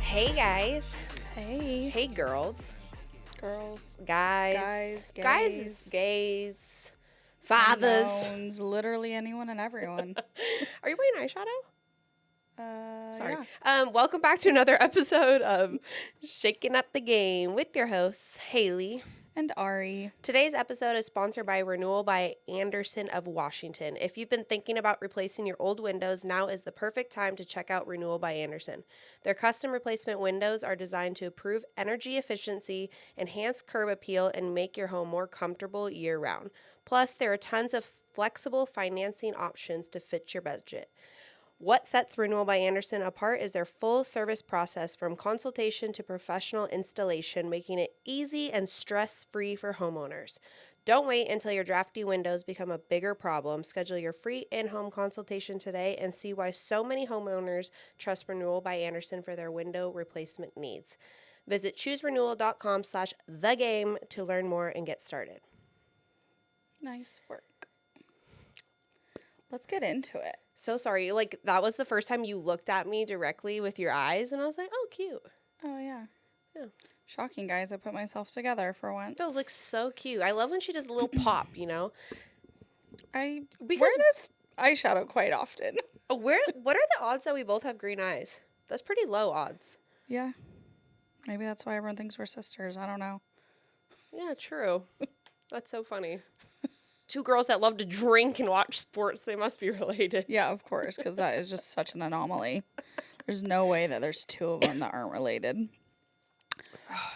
Hey guys. Hey. Hey girls. Girls. Guys. Guys. Gays. Fathers. Unknowns, literally anyone and everyone. Are you wearing eyeshadow? Sorry. Yeah. Welcome back to another episode of Shakin Up The Game with your hosts, Haley. And Ari. Today's episode is sponsored by Renewal by Andersen of Washington. If you've been thinking about replacing your old windows, now is the perfect time to check out Renewal by Andersen. Their custom replacement windows are designed to improve energy efficiency, enhance curb appeal, and make your home more comfortable year-round. Plus, there are tons of flexible financing options to fit your budget. What sets Renewal by Andersen apart is their full service process from consultation to professional installation, making it easy and stress-free for homeowners. Don't wait until your drafty windows become a bigger problem. Schedule your free in-home consultation today and see why so many homeowners trust Renewal by Andersen for their window replacement needs. Visit chooserenewal.com/thegame to learn more and get started. Nice work. Let's get into it. So sorry, like that was the first time you looked at me directly with your eyes and I was like, oh, cute. Oh, yeah. Yeah. Shocking, guys. I put myself together for once. Those look so cute. I love when she does a little pop, you know? I Because- wear this eyeshadow quite often. What are the odds that we both have green eyes? That's pretty low odds. Yeah. Maybe that's why everyone thinks we're sisters. I don't know. Yeah, true. That's so funny. Two girls that love to drink and watch sports, they must be related. Yeah, of course, because that is just such an anomaly. There's no way that there's two of them that aren't related.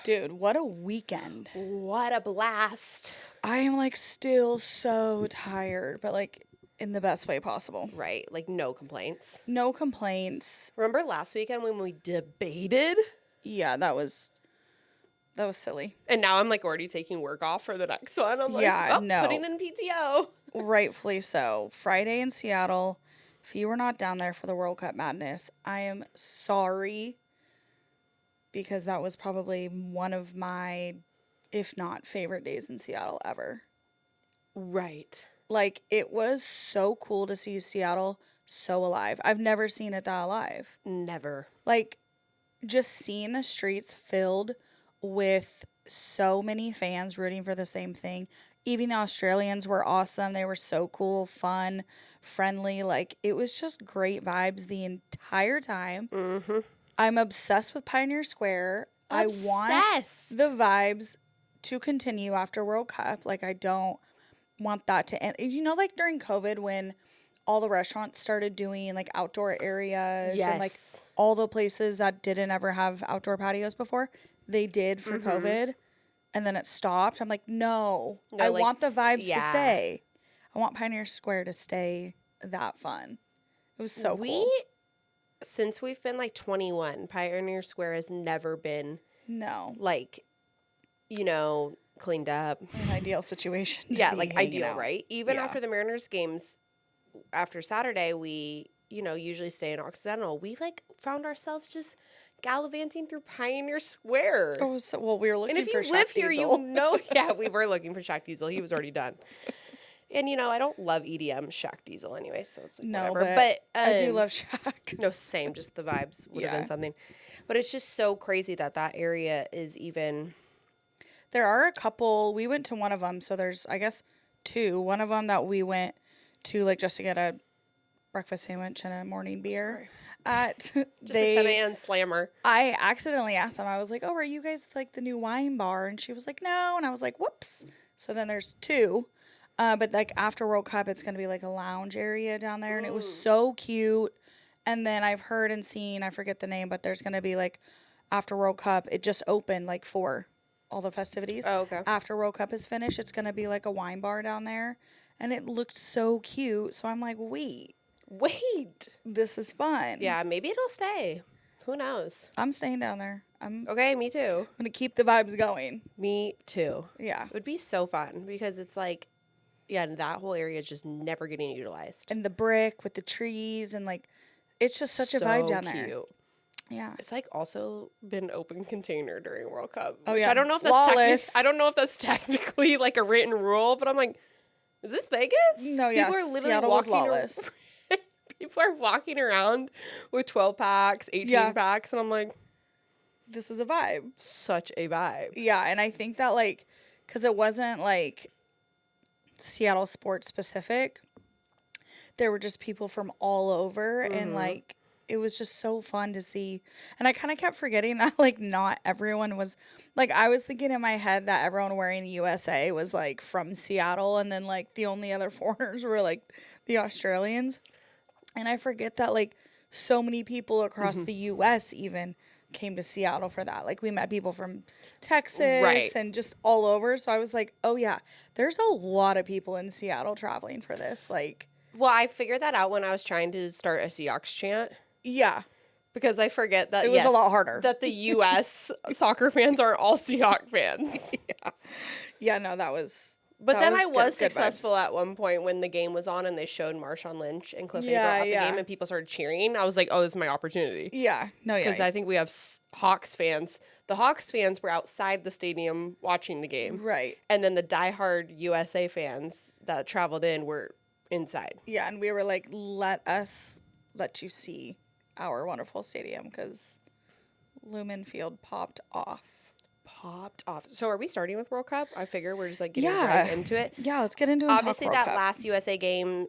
Dude, what a weekend. What a blast. I am like still so tired, but like in the best way possible. Right, like no complaints. No complaints. Remember last weekend when we debated? Yeah, that was silly. And now I'm like already taking work off for the next one. I'm like, Yeah, oh, no. putting in PTO. Rightfully so. Friday in Seattle. If you were not down there for the World Cup madness, I am sorry, because that was probably one of my, if not favorite days in Seattle ever. Right. Like, it was so cool to see Seattle so alive. I've never seen it that alive. Never. Like, just seeing the streets filled with so many fans rooting for the same thing. Even the Australians were awesome. They were so cool, fun, friendly. Like, it was just great vibes the entire time. Mm-hmm. I'm obsessed with Pioneer Square. I want the vibes to continue after World Cup. Like, I don't want that to end. You know, like during COVID when all the restaurants started doing like outdoor areas. Yes. And like all the places that didn't ever have outdoor patios before, they did for COVID. And then it stopped. I'm like, no, I like, want the vibes to yeah. stay. I want Pioneer Square to stay that fun. It was so cool. Since we've been like 21, Pioneer Square has never been No. like, you know, cleaned up. An ideal situation. Yeah, like ideal, right? Even Yeah. after the Mariners games, after Saturday, we, you know, usually stay in Occidental. We like found ourselves just gallivanting through Pioneer Square. Oh, so, well, we were looking And if for you live Shaq here, Diesel. you know, yeah, we were looking for Shaq Diesel. He was already done. And, you know, I don't love EDM Shaq Diesel anyway, so it's like No, whatever. but I do love Shaq. No, same, just the vibes would have Yeah. been something. But it's just so crazy that area is even... There are a couple. We went to one of them, so there's, I guess, two. One of them that we went to, like, just to get a breakfast sandwich and a morning beer. At Just a 10 a.m. slammer. I accidentally asked them. I was like, "Oh, are you guys like the new wine bar?" And she was like, "No." And I was like, "Whoops." So then there's two. But like after World Cup, it's gonna be like a lounge area down there, and it was so cute. And then I've heard and seen, I forget the name, but there's gonna be like after World Cup, it just opened like for all the festivities. Oh, okay. After World Cup is finished, it's gonna be like a wine bar down there, and it looked so cute. So I'm like, wait, this is fun. Yeah, maybe it'll stay. Who knows? I'm staying down there. I'm Okay, me too. gonna keep the vibes going. Me too. Yeah. It would be so fun because it's like, yeah, that whole area is just never getting utilized. And the brick with the trees and like, it's just such a vibe down there. Cute. Yeah. It's like also been open container during World Cup. Oh, which yeah. I don't know if Lawless. I don't know if that's technically like a written rule, but I'm like, is this Vegas? No, yeah. People are literally Seattle was walking lawless. People are walking around with 12 packs, 18 Yeah. packs, and I'm like, This is a vibe. such a vibe. Yeah, and I think that, like, because it wasn't, like, Seattle sports specific, there were just people from all over, and, like, it was just so fun to see. And I kind of kept forgetting that, like, not everyone was, like, I was thinking in my head that everyone wearing the USA was, like, from Seattle, and then, like, the only other foreigners were, like, the Australians. And I forget that, like, so many people across the US even came to Seattle for that. Like, we met people from Texas Right. and just all over. So I was like, oh, yeah, there's a lot of people in Seattle traveling for this. Like, Well, I figured that out when I was trying to start a Seahawks chant. yeah, Because I forget that it was a lot harder. that the U.S. soccer fans aren't all Seahawks fans. Yeah, no, that was. But that then was I was good vibes. successful at one point when the game was on and they showed Marshawn Lynch and Cliff Yeah, Averill at the yeah. game and people started cheering. I was like, oh, this is my opportunity. Yeah, no, yeah. Because I think we have Hawks fans. The Hawks fans were outside the stadium watching the game. Right. And then the diehard USA fans that traveled in were inside. Yeah, and we were like, let you see our wonderful stadium because Lumen Field popped off. So are we starting with World Cup? I figure we're just like getting Yeah. right into it. Yeah, let's get into it. And Obviously, talk World that Cup. last USA game,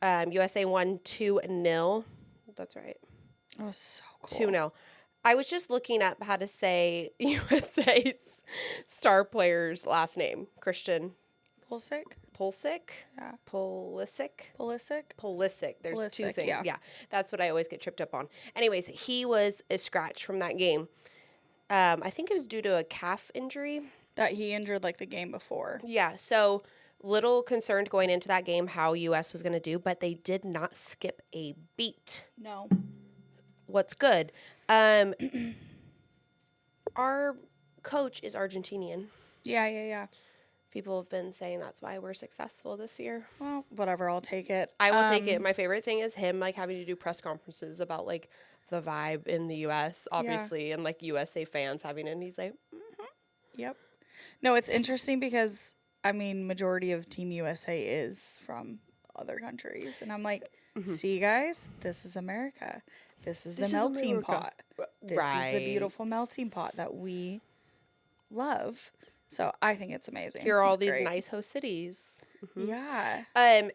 USA won 2-0. That's right. That was so cool. 2-0. I was just looking up how to say USA's star player's last name. Christian Pulisic? Pulisic? Yeah. Pulisic? Pulisic? There's two Pulisic, things. yeah. Yeah. That's what I always get tripped up on. Anyways, he was a scratch from that game. I think it was due to a calf injury. That he injured like the game before. Yeah, so little concerned going into that game how US was going to do, but they did not skip a beat. No. What's good? Our coach is Argentinian. Yeah. People have been saying that's why we're successful this year. Well, whatever, I'll take it. I will take it. My favorite thing is him like having to do press conferences about like the vibe in the US, obviously, and like USA fans having it. And he's like, Yep. No, it's interesting because, I mean, majority of Team USA is from other countries. And I'm like, see, guys, this is America. This is the melting pot. This is the beautiful melting pot that we love. So I think it's amazing. here are all It's these great. nice host cities. Yeah.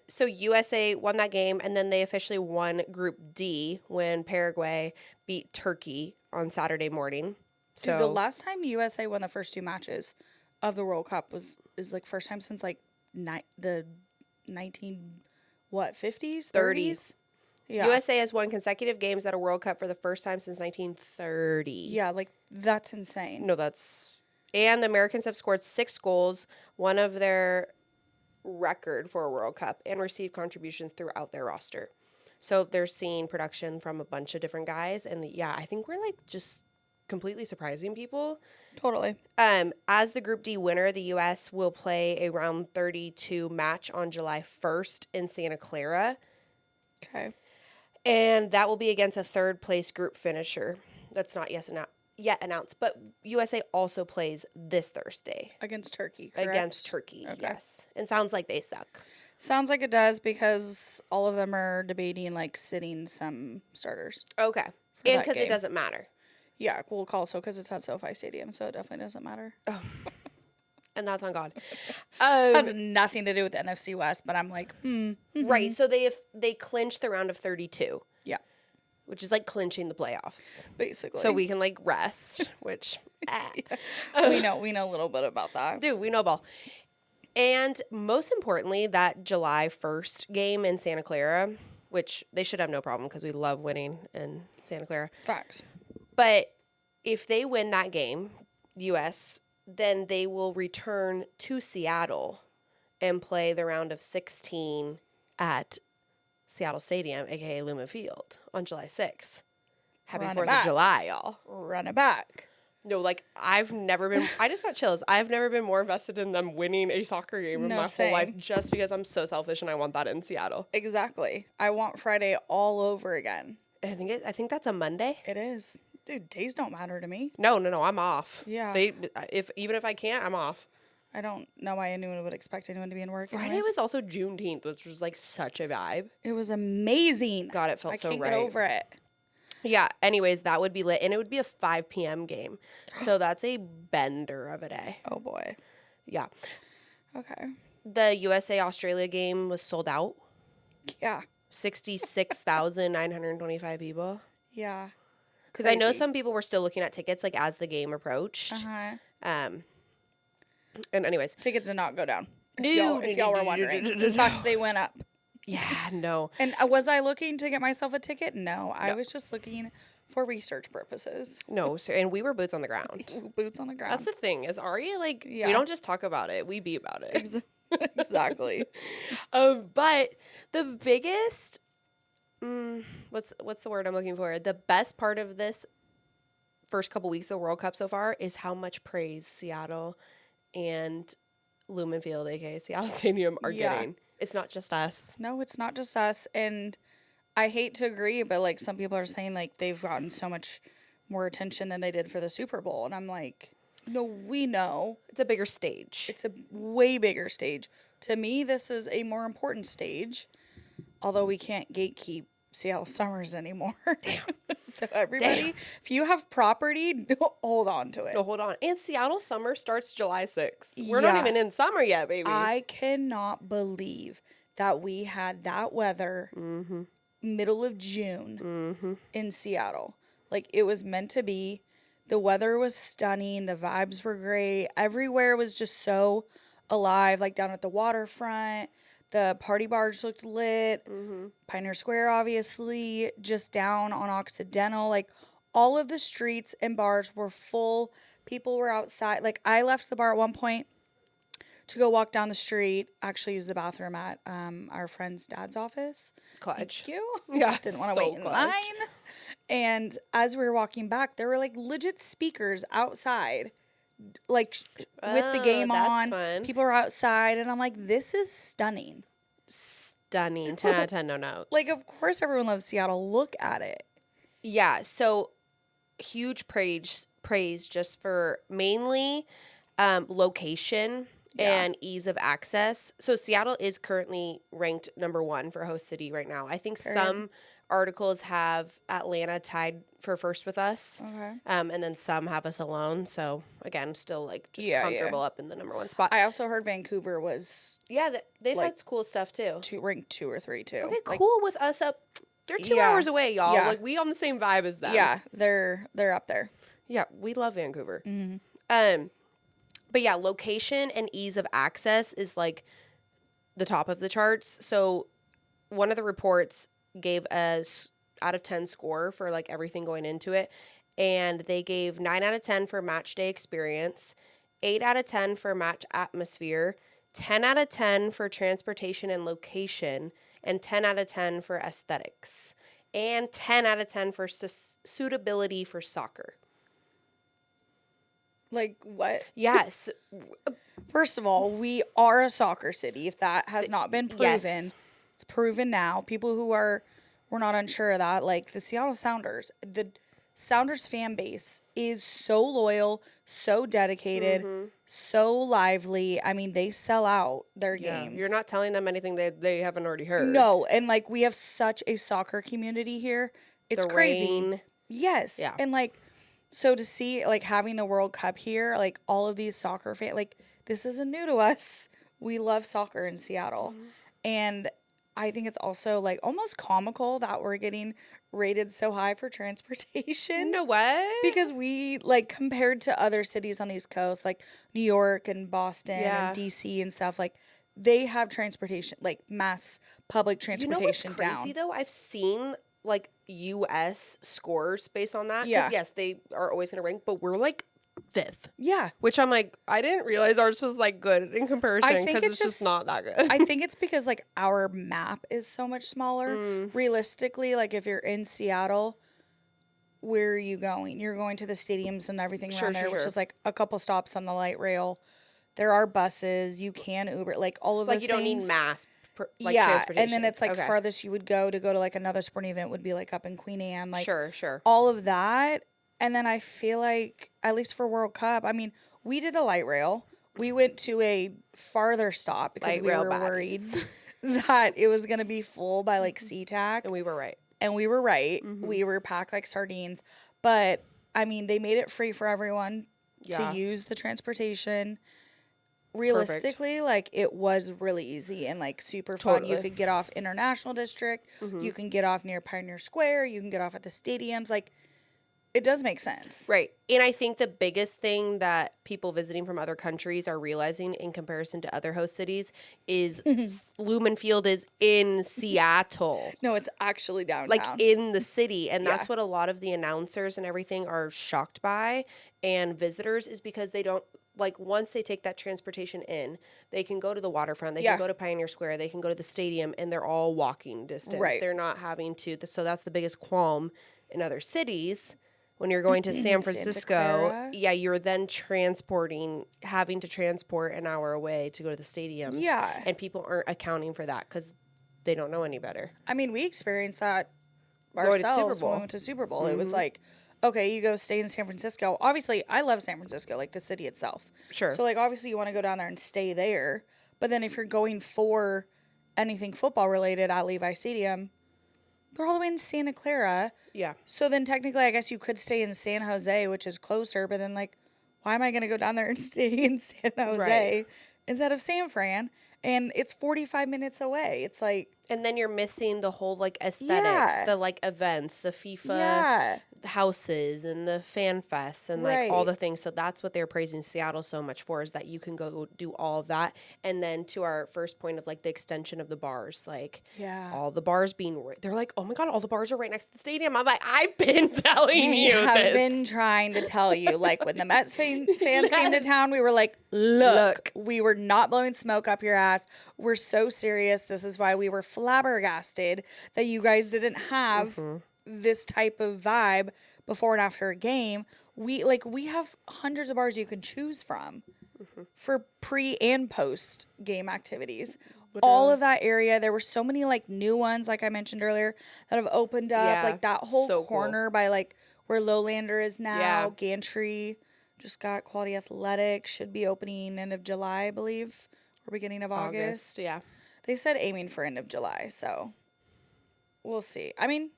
So USA won that game, and then they officially won Group D when Paraguay beat Turkey on Saturday morning. So Dude, the last time USA won the first two matches of the World Cup is like first time since like the 50s, 30s. Yeah. USA has won consecutive games at a World Cup for the first time since 1930. Yeah, like that's insane. No, and the Americans have scored 6 goals, one of their record for a World Cup, and received contributions throughout their roster. So they're seeing production from a bunch of different guys, and yeah, I think we're like just completely surprising people. Totally. As the Group D winner, the U.S. will play a round 32 match on July 1st in Santa Clara, Okay. and that will be against a third-place group finisher. That's not yet announced, but USA also plays this Thursday Against Turkey, correct? against Turkey. Okay. Yes, and sounds like they suck. Sounds like it does because all of them are debating like sitting some starters. Okay, and that because it game. doesn't matter, Yeah, well, also because it's at SoFi Stadium, so it definitely doesn't matter. and that's on God. Has nothing to do with the NFC West, but I'm like, Right. So they clinched the round of 32, yeah, which is like clinching the playoffs. basically. So we can like rest, which we know a little bit about that. dude, we know ball. And most importantly, that July 1st game in Santa Clara, which they should have no problem because we love winning in Santa Clara. Facts. But if they win that game, US, then they will return to Seattle and play the round of 16 at Seattle Stadium, aka Lumen Field, on July 6th. Happy Run it 4th of back. July, y'all. Run it back. No, like I just got chills. I've never been more invested in them winning a soccer game in No, my same. whole life just because I'm so selfish and I want that in Seattle. Exactly. I want Friday all over again. I think that's a Monday. It is. Dude, days don't matter to me. No, I'm off. Yeah. Even if I can't, I'm off. I don't know why anyone would expect anyone to be in work. Friday Anyways. was also Juneteenth, which was like such a vibe. It was amazing. God, it felt I so can't right. get over it. Yeah, anyways, that would be lit. And it would be a 5 p.m. game. So that's a bender of a day. Oh boy. Yeah. Okay. The USA Australia game was sold out. Yeah. 66,925 people. Yeah. Because I know some people were still looking at tickets like as the game approached. Uh-huh. And anyways. Tickets did not go down. No, If y'all were wondering. In fact, they went up. Yeah, no. And was I looking to get myself a ticket? No. I was just looking for research purposes. No, sir. And we were boots on the ground. Boots on the ground. That's the thing is Ari, like, Yeah. we don't just talk about it. We be about it. Exactly. But the biggest, what's the word I'm looking for? The best part of this first couple weeks of the World Cup so far is how much praise Seattle and Lumen Field, aka Seattle Stadium, are getting. It's not just us. No, it's not just us. And I hate to agree, but like some people are saying like they've gotten so much more attention than they did for the Super Bowl. And I'm like, no, we know. It's a bigger stage. It's a way bigger stage. To me, this is a more important stage. Although we can't gatekeep Seattle Summers anymore. Damn. So everybody, if you have property, hold on to it. No, hold on. And Seattle summer starts July 6th. We're not even in summer yet, baby. I cannot believe that we had that weather middle of June in Seattle. Like, it was meant to be. The weather was stunning. The vibes were great. Everywhere was just so alive. Like, down at the waterfront. The party bars looked lit. Pioneer Square, obviously. Just down on Occidental. Like, all of the streets and bars were full. People were outside. Like, I left the bar at one point to go walk down the street. Actually use the bathroom at our friend's dad's office. Clutch. Thank you. Yeah, Didn't want to wait in line. And as we were walking back, there were, like, legit speakers outside. Like, with the game on, fun. people are outside, and I'm like, this is stunning. Stunning. 10 out of 10, no notes. Like, of course everyone loves Seattle. Look at it. Yeah, so huge praise just for mainly location and ease of access. So Seattle is currently ranked number 1 for host city right now. I think some articles have Atlanta tied for first with us. Okay. And then some have us alone. So again, still like just Yeah, comfortable up in the number 1 spot. I also heard Vancouver was Yeah, they've like, had cool stuff too. ranked 2 or 3 too. Okay, Like, cool with us up. They're 2 hours away, y'all. Yeah. Like, we on the same vibe as them. yeah, they're up there. Yeah, we love Vancouver. But yeah, location and ease of access is like the top of the charts. So one of the reports gave us out of 10 score for like everything going into it. And they gave 9 out of 10 for match day experience, 8 out of 10 for match atmosphere, 10 out of 10 for transportation and location, and 10 out of 10 for aesthetics, and 10 out of 10 for suitability for soccer. Like, what? Yes. First of all, we are a soccer city. If that has not been proven, yes. It's proven now. People who were not unsure of that, like the Seattle Sounders, the Sounders fan base is so loyal, so dedicated, so lively. I mean, they sell out their games. You're not telling them anything they haven't already heard. No, and like we have such a soccer community here. It's The crazy. rain. Yes. Yeah. And like, so to see like having the World Cup here, like all of these soccer fans, like this isn't new to us. We love soccer in Seattle. And I think it's also like almost comical that we're getting rated so high for transportation. No way. Because we like compared to other cities on the East Coast, like New York and Boston and DC and stuff, like they have transportation, like mass public transportation. You know what's crazy though? I've seen like U.S. scores based on that. Yeah. Yes, they are always going to rank, but we're like 5th. Yeah. Which I'm like, I didn't realize ours was like good in comparison because it's just not that good. I think it's because like our map is so much smaller. Realistically, like if you're in Seattle, where are you going? You're going to the stadiums and everything around there, which is like a couple stops on the light rail. There are buses. You can Uber, like all of those like you don't things. need mass transportation. And then it's like Okay. farthest you would go to like another sporting event would be like up in Queen Anne. Like Sure. all of that. And then I feel like, at least for World Cup, I mean, we did the light rail. We went to a farther stop because Light we rail were worried baddies. that it was going to be full by like SeaTac. And we were right. And we were right. We were packed like sardines. But I mean, they made it free for everyone to Yeah. use the transportation. Perfect. Realistically, like it was really easy and like super fun. You Totally. could get off International District. You can get off near Pioneer Square. You can get off at the stadiums. Like it does make sense. Right. And I think the biggest thing that people visiting from other countries are realizing in comparison to other host cities is Lumen Field is in Seattle. No, it's actually downtown. Like in the city. And Yeah. that's what a lot of the announcers and everything are shocked by, and visitors, is because they don't, like, once they take that transportation in, they can go to the waterfront, they Yeah. can go to Pioneer Square, they can go to the stadium, and they're all walking distance. Right. They're not having to. So that's the biggest qualm in other cities. When you're going to San Francisco, Clara. yeah, you're then having to transport an hour away to go to the stadiums. Yeah. And people aren't accounting for that because they don't know any better. I mean, we experienced that Going to Super ourselves when Bowl. we went to Super Bowl. It was like, okay, you go stay in San Francisco. Obviously, I love San Francisco, like the city itself. Sure. So, like, obviously, you want to go down there and stay there. But then if you're going for anything football related at Levi Stadium, they're all the way in Santa Clara. Yeah. So then technically, I guess you could stay in San Jose, which is closer. But then, like, why am I going to go down there and stay in San Jose instead of San Fran? And it's 45 minutes away. It's like, And then you're missing the whole, like, aesthetics, the, like, events, the FIFA houses and the fan fests and, like, all the things. So that's what they're praising Seattle so much for, is that you can go do all of that. And then to our first point of, like, the extension of the bars, like, all the bars being, they're like, oh my God, all the bars are right next to the stadium. I'm like, I've been telling you this. I've been trying to tell you. Like, when the Mets fans came to town, we were like, look, we were not blowing smoke up your ass. We're so serious. This is why we were flabbergasted that you guys didn't have this type of vibe before and after a game. We have hundreds of bars you can choose from for pre and post game activities. All of that area, there were so many like new ones, like I mentioned earlier, that have opened up. Yeah, like that whole so corner by like where Lowlander is now. Yeah. Gantry just got Quality Athletics, should be opening end of July, I believe, or beginning of August. Yeah. They said aiming for end of July, so we'll see. I mean,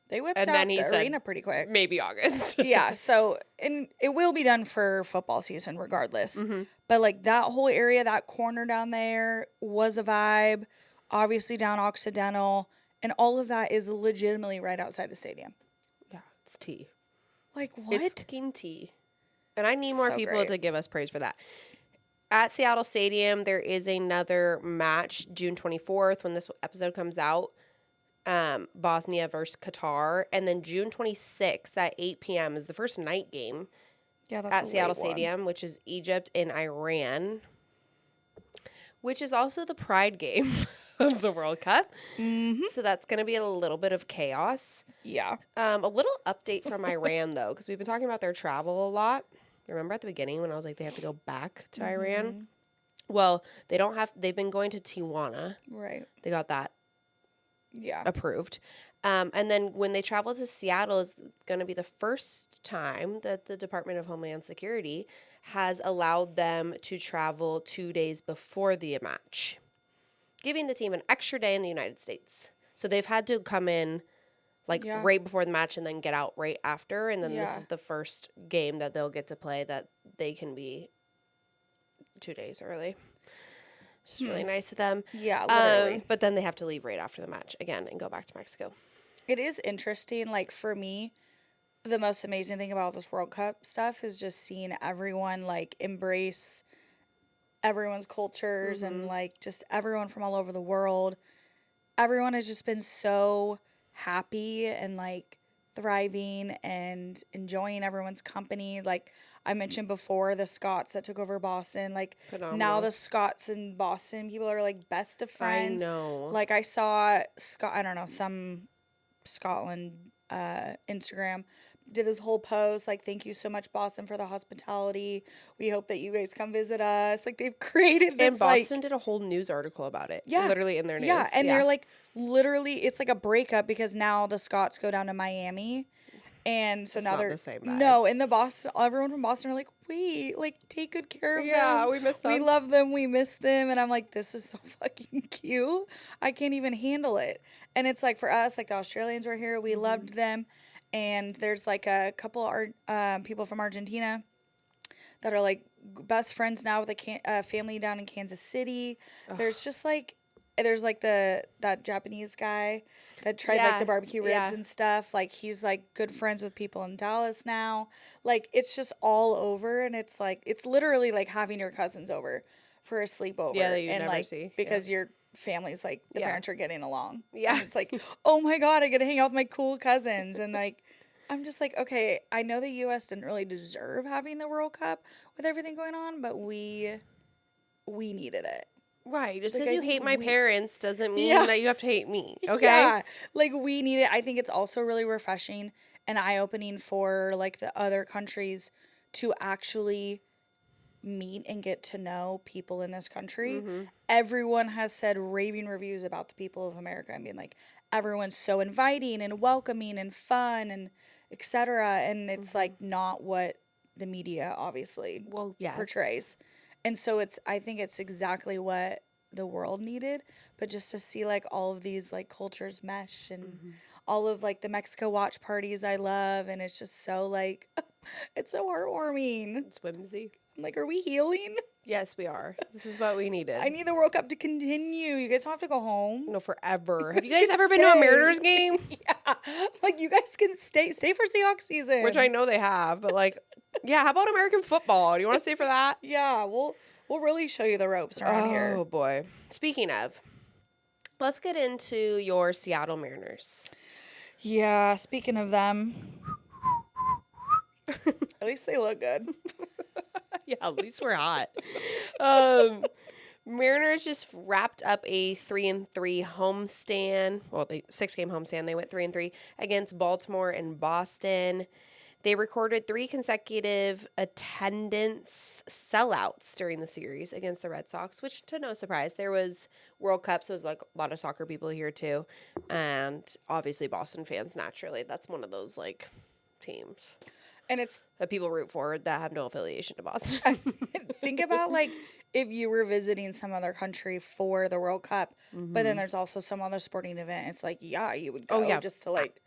they whipped And out then he the said, arena pretty quick. Maybe August. Yeah, so, and it will be done for football season regardless. But like that whole area, that corner down there was a vibe. Obviously down Occidental, and all of that is legitimately right outside the stadium. Yeah, it's tea. Like, what? It's fucking tea. And I need more So people great. to give us praise for that. At Seattle Stadium, there is another match June 24th when this episode comes out. Bosnia versus Qatar. And then June 26th at 8 p.m. is the first night game Yeah, that's at a Seattle late one. Stadium, which is Egypt and Iran, which is also the pride game of the World Cup. So that's going to be a little bit of chaos. Yeah. A little update from Iran, though, because we've been talking about their travel a lot. Remember at the beginning when I was like, they have to go back to Iran? Well, they've been going to Tijuana. Right. They got that Yeah. approved. And then when they travel to Seattle is going to be the first time that the Department of Homeland Security has allowed them to travel 2 days before the match, giving the team an extra day in the United States. So they've had to come in right before the match and then get out right after. And then this is the first game that they'll get to play that they can be 2 days early. It's really nice of them. Yeah, literally. But then they have to leave right after the match again and go back to Mexico. It is interesting. Like, for me, the most amazing thing about this World Cup stuff is just seeing everyone, like, embrace everyone's cultures and, like, just everyone from all over the world. Everyone has just been so happy and, like, thriving and enjoying everyone's company. Like, I mentioned before, the Scots that took over Boston. Like, Phenomenal. now the Scots and Boston people are, like, best of friends. I know. Like, I saw, some Scotland Instagram did this whole post, like, thank you so much, Boston, for the hospitality. We hope that you guys come visit us. Like, they've created this, And Boston did a whole news article about it. Yeah. Literally in their news. Yeah, and they're, like, literally, it's like a breakup because now the Scots go down to Miami. And so It's now not they're the same vibe. no, and the Boston, everyone from Boston are like, wait, like take good care of them. We miss them. We love them. We miss them. And I'm like, this is so fucking cute. I can't even handle it. And it's like for us, like the Australians were here, we loved them. And there's like a couple people from Argentina that are like best friends now with a family down in Kansas City. There's just like there's like that Japanese guy that tried like the barbecue ribs and stuff. Like he's like good friends with people in Dallas now. Like it's just all over, and it's like it's literally like having your cousins over for a sleepover. Yeah, that you and never like see. because your family's like the parents are getting along. Yeah. And it's like, oh my God, I get to hang out with my cool cousins. And like I'm just like, okay, I know the US didn't really deserve having the World Cup with everything going on, but we needed it. Right. Just Like, because I you think hate my we- parents doesn't mean Yeah. that you have to hate me. Okay. Yeah. Like we need it. I think it's also really refreshing and eye-opening for like the other countries to actually meet and get to know people in this country. Everyone has said raving reviews about the people of America and being like everyone's so inviting and welcoming and fun and etc. And it's like not what the media obviously portrays. And so I think it's exactly what the world needed, but just to see like all of these like cultures mesh and all of like the Mexico watch parties I love, and it's just so like it's so heartwarming. It's whimsy. I'm like, are we healing? Yes, we are. This is what we needed. I need the World Cup to continue. You guys don't have to go home. No, forever. Have you guys guys can ever been to a stay. Mariners game? Yeah. Like you guys can stay for Seahawks season. Which I know they have, but like, yeah, how about American football? Do you want to stay for that? Yeah, we'll really show you the ropes around here. Oh, boy. Speaking of, let's get into your Seattle Mariners. Yeah, speaking of them, at least they look good. Yeah, at least we're hot. Mariners just wrapped up a 3-3 homestand. Well, 6-game homestand. They went 3-3 against Baltimore and Boston. They recorded 3 consecutive attendance sellouts during the series against the Red Sox, which to no surprise, there was World Cup, so it was like a lot of soccer people here too, and obviously Boston fans naturally. That's one of those like teams. And it's That people root for that have no affiliation to Boston. think about like if you were visiting some other country for the World Cup, but then there's also some other sporting event. It's like, yeah, you would go just to like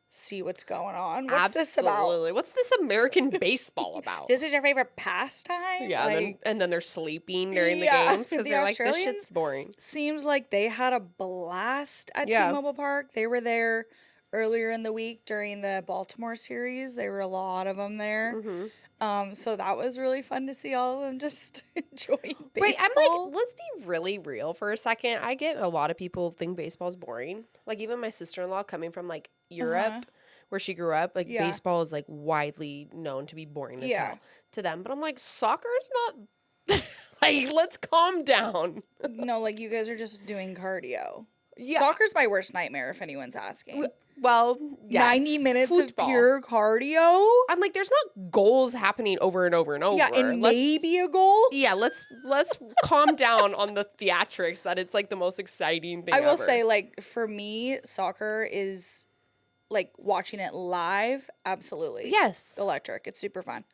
see what's going on. What's this about? Absolutely. What's this American baseball about? This is your favorite pastime? Yeah, like, and then they're sleeping during the Yeah, games because the they're like, this Australians- shit's boring. seems like they had a blast at Yeah. T-Mobile Park. They were there earlier in the week during the Baltimore series. There were a lot of them there. So that was really fun to see all of them just enjoying baseball. Right, I'm like, let's be really real for a second. I get a lot of people think baseball's boring. Like, even my sister-in-law coming from, like, Europe, where she grew up, like, Yeah. baseball is, like, widely known to be boring as Yeah. hell to them. But I'm like, soccer's not... like, let's calm down. No, like you guys are just doing cardio. Yeah. Soccer's my worst nightmare if anyone's asking. Well, yes. 90 minutes Football. of pure cardio? I'm like, there's not goals happening over and over and over. Yeah, and Let's- maybe a goal? Yeah, let's calm down on the theatrics that it's like the most exciting thing I will ever. say, like, for me, soccer is like watching it live, absolutely. Yes. Electric. It's super fun.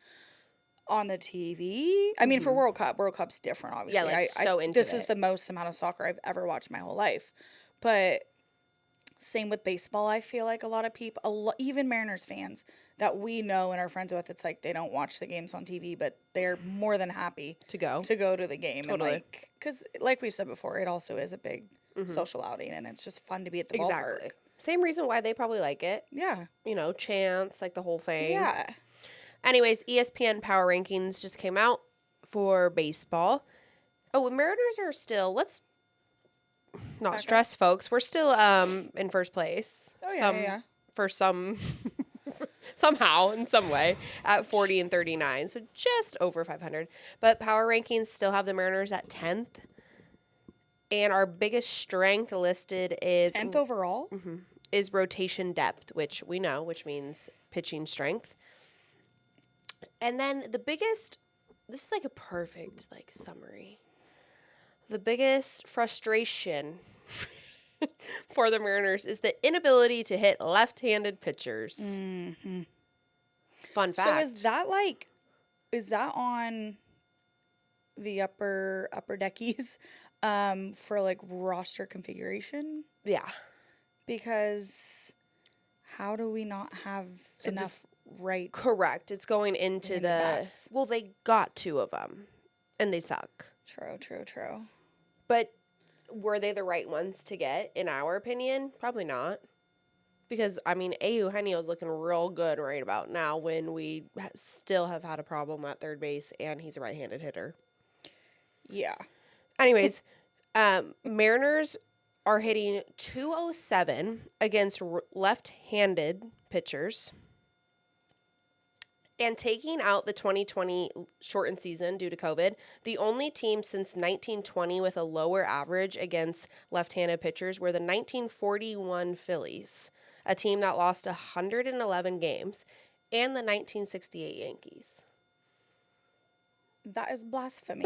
On the TV, I mean, for World Cup's different, obviously. like, so into this is it. the most amount of soccer I've ever watched my whole life. But same with baseball. I feel like a lot of people, even Mariners fans that we know and are friends with, it's like they don't watch the games on TV, but they're more than happy To go. to the game. Totally. And like, because like we've said before, it also is a big social outing, and it's just fun to be at the Exactly. ballpark. Same reason why they probably like it. Yeah. You know, chants, like the whole thing. Yeah. Anyways, ESPN Power Rankings just came out for baseball. Oh, Mariners are still, let's not stress, folks. We're still in first place. Oh, yeah. For some, somehow, in some way, at 40 and 39. So just over 500. But Power Rankings still have the Mariners at 10th. And our biggest strength listed is 10th overall? is rotation depth, which we know, which means pitching strength. And then the biggest, this is like a perfect like summary. The biggest frustration for the Mariners is the inability to hit left-handed pitchers. Mm-hmm. Fun So fact. is that on the upper deckies for like roster configuration? Yeah. Because how do we not have enough right? Correct. It's going into handed the... bats. Well, they got 2 of them, and they suck. True. But were they the right ones to get, in our opinion? Probably not. Because, I mean, Eugenio's looking real good right about now when we still have had a problem at third base, and he's a right-handed hitter. Yeah. Anyways, Mariners are hitting 207 against left-handed pitchers. And taking out the 2020 shortened season due to COVID, the only team since 1920 with a lower average against left-handed pitchers were the 1941 Phillies, a team that lost 111 games, and the 1968 Yankees. That is blasphemy.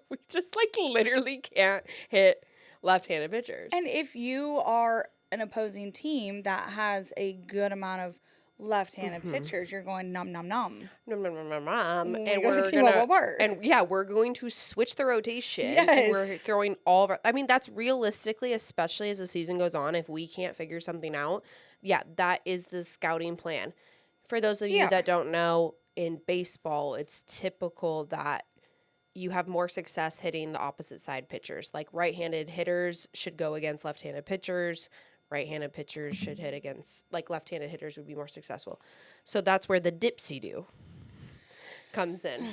We just literally can't hit left-handed pitchers. And if you are an opposing team that has a good amount of left-handed pitchers, you're going nom nom nom. Nom, nom, nom, nom, nom. And we're gonna and yeah, we're going to switch the rotation. Yes. And we're throwing all of our, I mean, that's realistically, especially as the season goes on, if we can't figure something out, yeah, that is the scouting plan. For those of you that don't know, in baseball, it's typical that you have more success hitting the opposite side pitchers. Like right-handed hitters should go against left-handed pitchers. Right-handed pitchers should hit against, like left-handed hitters would be more successful. So that's where the dipsy-do comes in.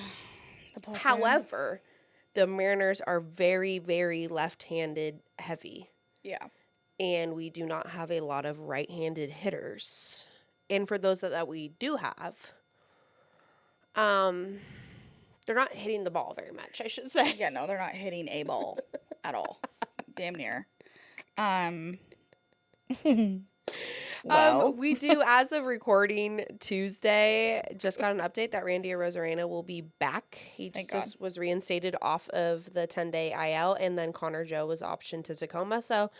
However, the Mariners are very, very left-handed heavy. Yeah. And we do not have a lot of right-handed hitters. And for those that we do have, they're not hitting the ball very much, I should say. Yeah, no, they're not hitting a ball at all. Damn near. We do, as of recording Tuesday, just got an update that Randy Arozarena will be back. He just was reinstated off of the 10-day IL, and then Connor Joe was optioned to Tacoma. So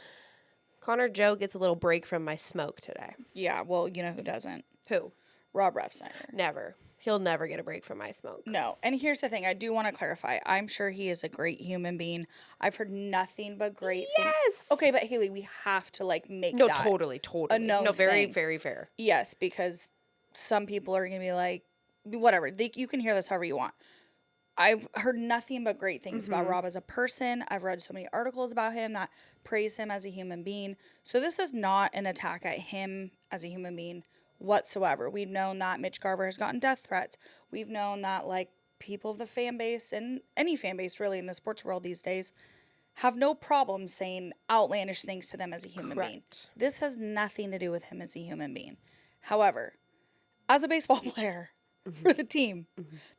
Connor Joe gets a little break from my smoke today. Yeah, well, you know who doesn't? Who? Rob Refsnyder. Never. He'll never get a break from my smoke. No. And here's the thing. I do want to clarify. I'm sure he is a great human being. I've heard nothing but great things. Yes. Okay, but Haley, we have to make No, that totally. a known No, very, thing. very fair. Yes, because some people are going to be like, whatever. You can hear this however you want. I've heard nothing but great things about Rob as a person. I've read so many articles about him that praise him as a human being. So this is not an attack at him as a human being whatsoever. We've known that Mitch Garver has gotten death threats. We've known that people of the fan base and any fan base really in the sports world these days have no problem saying outlandish things to them as a human being. This has nothing to do with him as a human being. However, as a baseball player for the team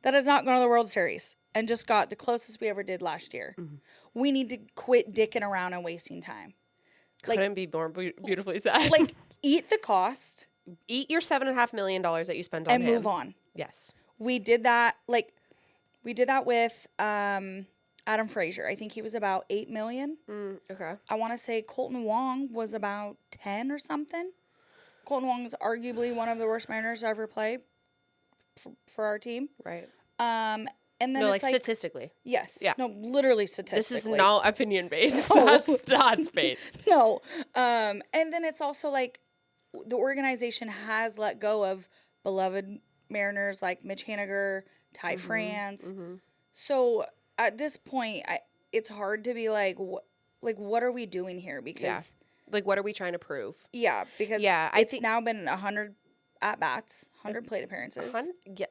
that has not gone to the World Series and just got the closest we ever did last year, we need to quit dicking around and wasting time. Couldn't be more beautifully said. Eat the cost. Eat your $7.5 million that you spent on him. And move on. Yes. We did that, with Adam Frazier. I think he was about $8 million. Okay. I want to say Colton Wong was about 10 or something. Colton Wong is arguably one of the worst Mariners to ever play for our team. Right. And then statistically. Yes. Yeah. No, literally statistically. This is not opinion based. No. That's stats based. No. And then it's also the organization has let go of beloved Mariners like Mitch Haniger, Ty France. So at this point, it's hard to be what are we doing here? Because what are we trying to prove? Yeah, because it's now been 100 at bats, 100 plate appearances.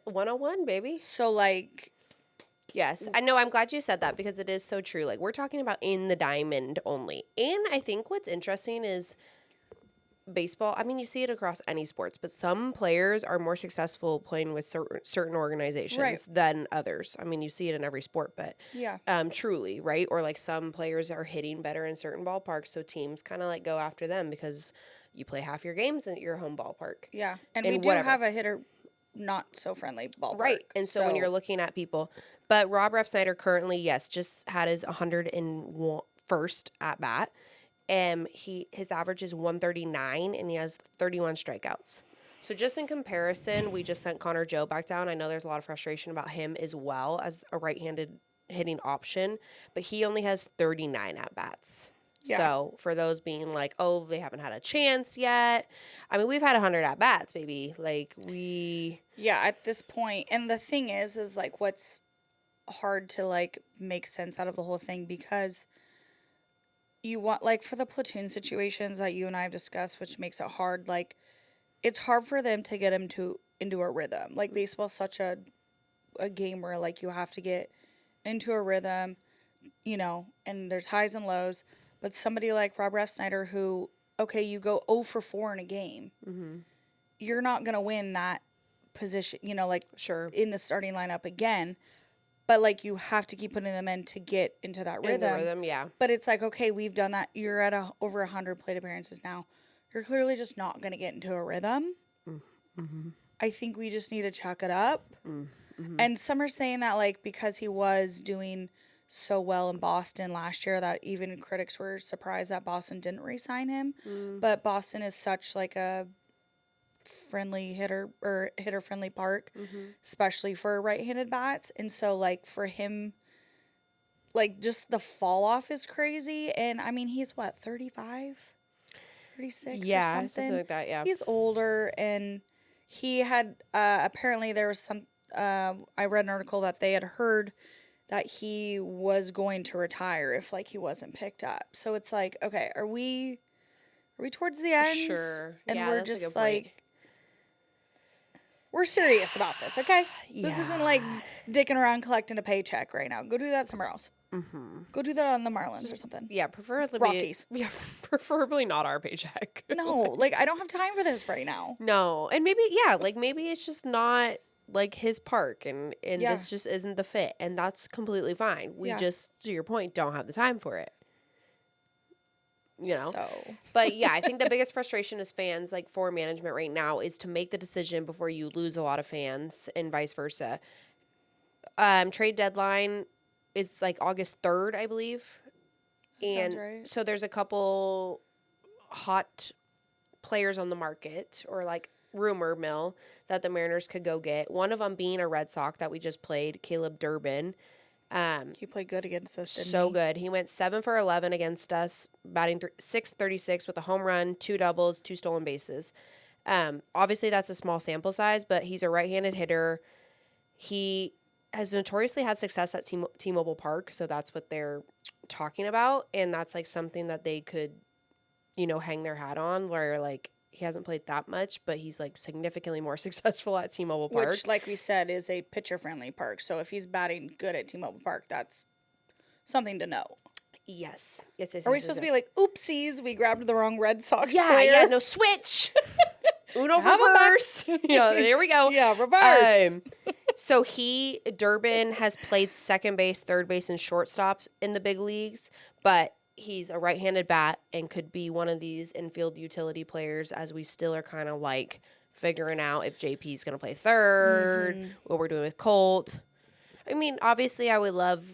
101, baby. So yes, I know. I'm glad you said that because it is so true. We're talking about in the diamond only. And I think what's interesting is baseball. I mean, you see it across any sports, but some players are more successful playing with certain organizations than others. I mean, you see it in every sport, but truly, right? Or some players are hitting better in certain ballparks, so teams kind of go after them because you play half your games at your home ballpark. Yeah, and we do have a hitter not so friendly ballpark. Right, and so when you're looking at people, but Rob Refsnyder currently, just had his 101st at bat. His average is 139, and he has 31 strikeouts. So just in comparison, we just sent Connor Joe back down. I know there's a lot of frustration about him as well as a right-handed hitting option, but he only has 39 at-bats. Yeah. So for those being like, oh, they haven't had a chance yet. I mean, we've had 100 at-bats, baby. Yeah, at this point. And the thing is like what's hard to like make sense out of the whole thing, because you want, like, for the platoon situations that you and I have discussed, which makes it hard, like, it's hard for them to get him into a rhythm. Like, baseball's such a game where, like, you have to get into a rhythm, and there's highs and lows. But somebody like Rob Refsnyder, who, okay, you go 0 for 4 in a game, you're not going to win that position, sure, in the starting lineup again. But, like, you have to keep putting them in to get into that rhythm. in the rhythm, yeah. But it's like, okay, we've done that. You're at over 100 plate appearances now. You're clearly just not going to get into a rhythm. Mm-hmm. I think we just need to chuck it up. Mm-hmm. And some are saying that, like, because he was doing so well in Boston last year, that even critics were surprised that Boston didn't re-sign him. But Boston is such, like, a friendly hitter-friendly park, especially for right-handed bats. And so, like, for him, like, just the fall off is crazy. And I mean, he's what, 35, 36 or something like that. Yeah, he's older. And he had apparently there was some I read an article that they had heard that he was going to retire if, like, he wasn't picked up. So it's like, okay, are we towards the end? Sure. And yeah, we're that's just a good like point. We're serious about this, okay? This Yeah. isn't like dicking around collecting a paycheck right now. Go do that somewhere else. Mm-hmm. Go do that on the Marlins or something. Yeah, preferably Rockies. Preferably not our paycheck. No, like, I don't have time for this right now. No, and maybe maybe it's just not like his park, and Yeah. this just isn't the fit, and that's completely fine. We just, to your point, don't have the time for it. So. But yeah, I think the biggest frustration as fans, like, for management right now, is to make the decision before you lose a lot of fans, and vice versa. Trade deadline is like August 3rd, I believe. That sounds right. So there's a couple hot players on the market, or like rumor mill, that the Mariners could go get. One of them being a Red Sox that we just played, Caleb Durbin. He played good against us, didn't So he? good. He went 7 for 11 against us, batting .636 with a home run, 2 doubles, 2 stolen bases. Obviously, that's a small sample size, but he's a right-handed hitter. He has notoriously had success at T-Mobile Park, so that's what they're talking about, and that's, like, something that they could, hang their hat on, where, like, he hasn't played that much, but he's, like, significantly more successful at T-Mobile Park. Which, like we said, is a pitcher-friendly park. So if he's batting good at T-Mobile Park, that's something to know. Yes. Are we supposed to be like, oopsies, we grabbed the wrong Red Sox player? Yeah, no, switch. Uno reverse. Yeah, there we go. Yeah, reverse. So Durbin has played second base, third base, and shortstop in the big leagues, but he's a right-handed bat and could be one of these infield utility players, as we still are kind of, like, figuring out if JP's going to play third, what we're doing with Colt. I mean, obviously, I would love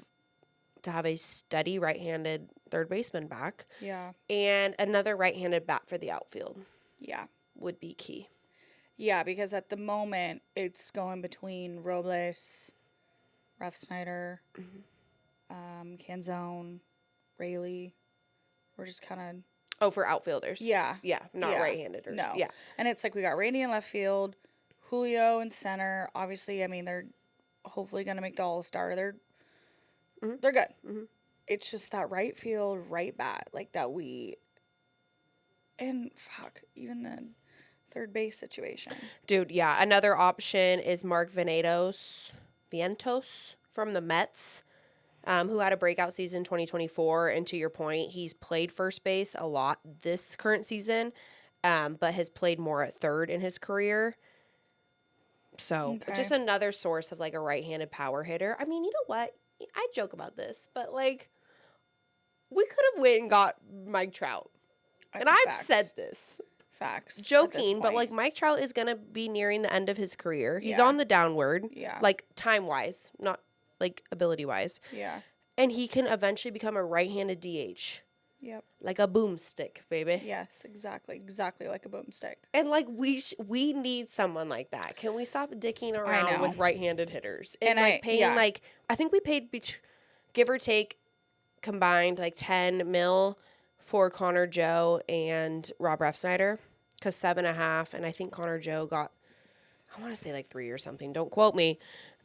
to have a steady right-handed third baseman back. Yeah. And another right-handed bat for the outfield. Yeah. Would be key. Yeah, because at the moment, it's going between Robles, Refsnyder, Canzone, Rayleigh. We're just kind of... Oh, for outfielders. Yeah. Yeah, not right-handed. No. Yeah. And it's like we got Randy in left field, Julio in center. Obviously, I mean, they're hopefully going to make the All-Star. They're good. Mm-hmm. It's just that right field, right bat, like that we... And, even the third base situation. Dude, yeah. Another option is Mark Vientos from the Mets, who had a breakout season 2024. And to your point, he's played first base a lot this current season, but has played more at third in his career. So just another source of, like, a right-handed power hitter. I mean, you know what? I joke about this, but, like, we could have went and got Mike Trout. And I've said this. Facts. Joking, but, like, Mike Trout is going to be nearing the end of his career. He's on the downward. Yeah. Like, time-wise, not, like, ability-wise. Yeah. And he can eventually become a right-handed DH. Yep. Like a boomstick, baby. Yes, exactly. Exactly like a boomstick. And like we need someone like that. Can we stop dicking I around know. with right-handed hitters and And like paying yeah. like I think we paid give or take combined like 10 mil for Connor Joe and Rob Refsnyder because 7.5, and I think Connor Joe got I want to say like 3 or something. Don't quote me.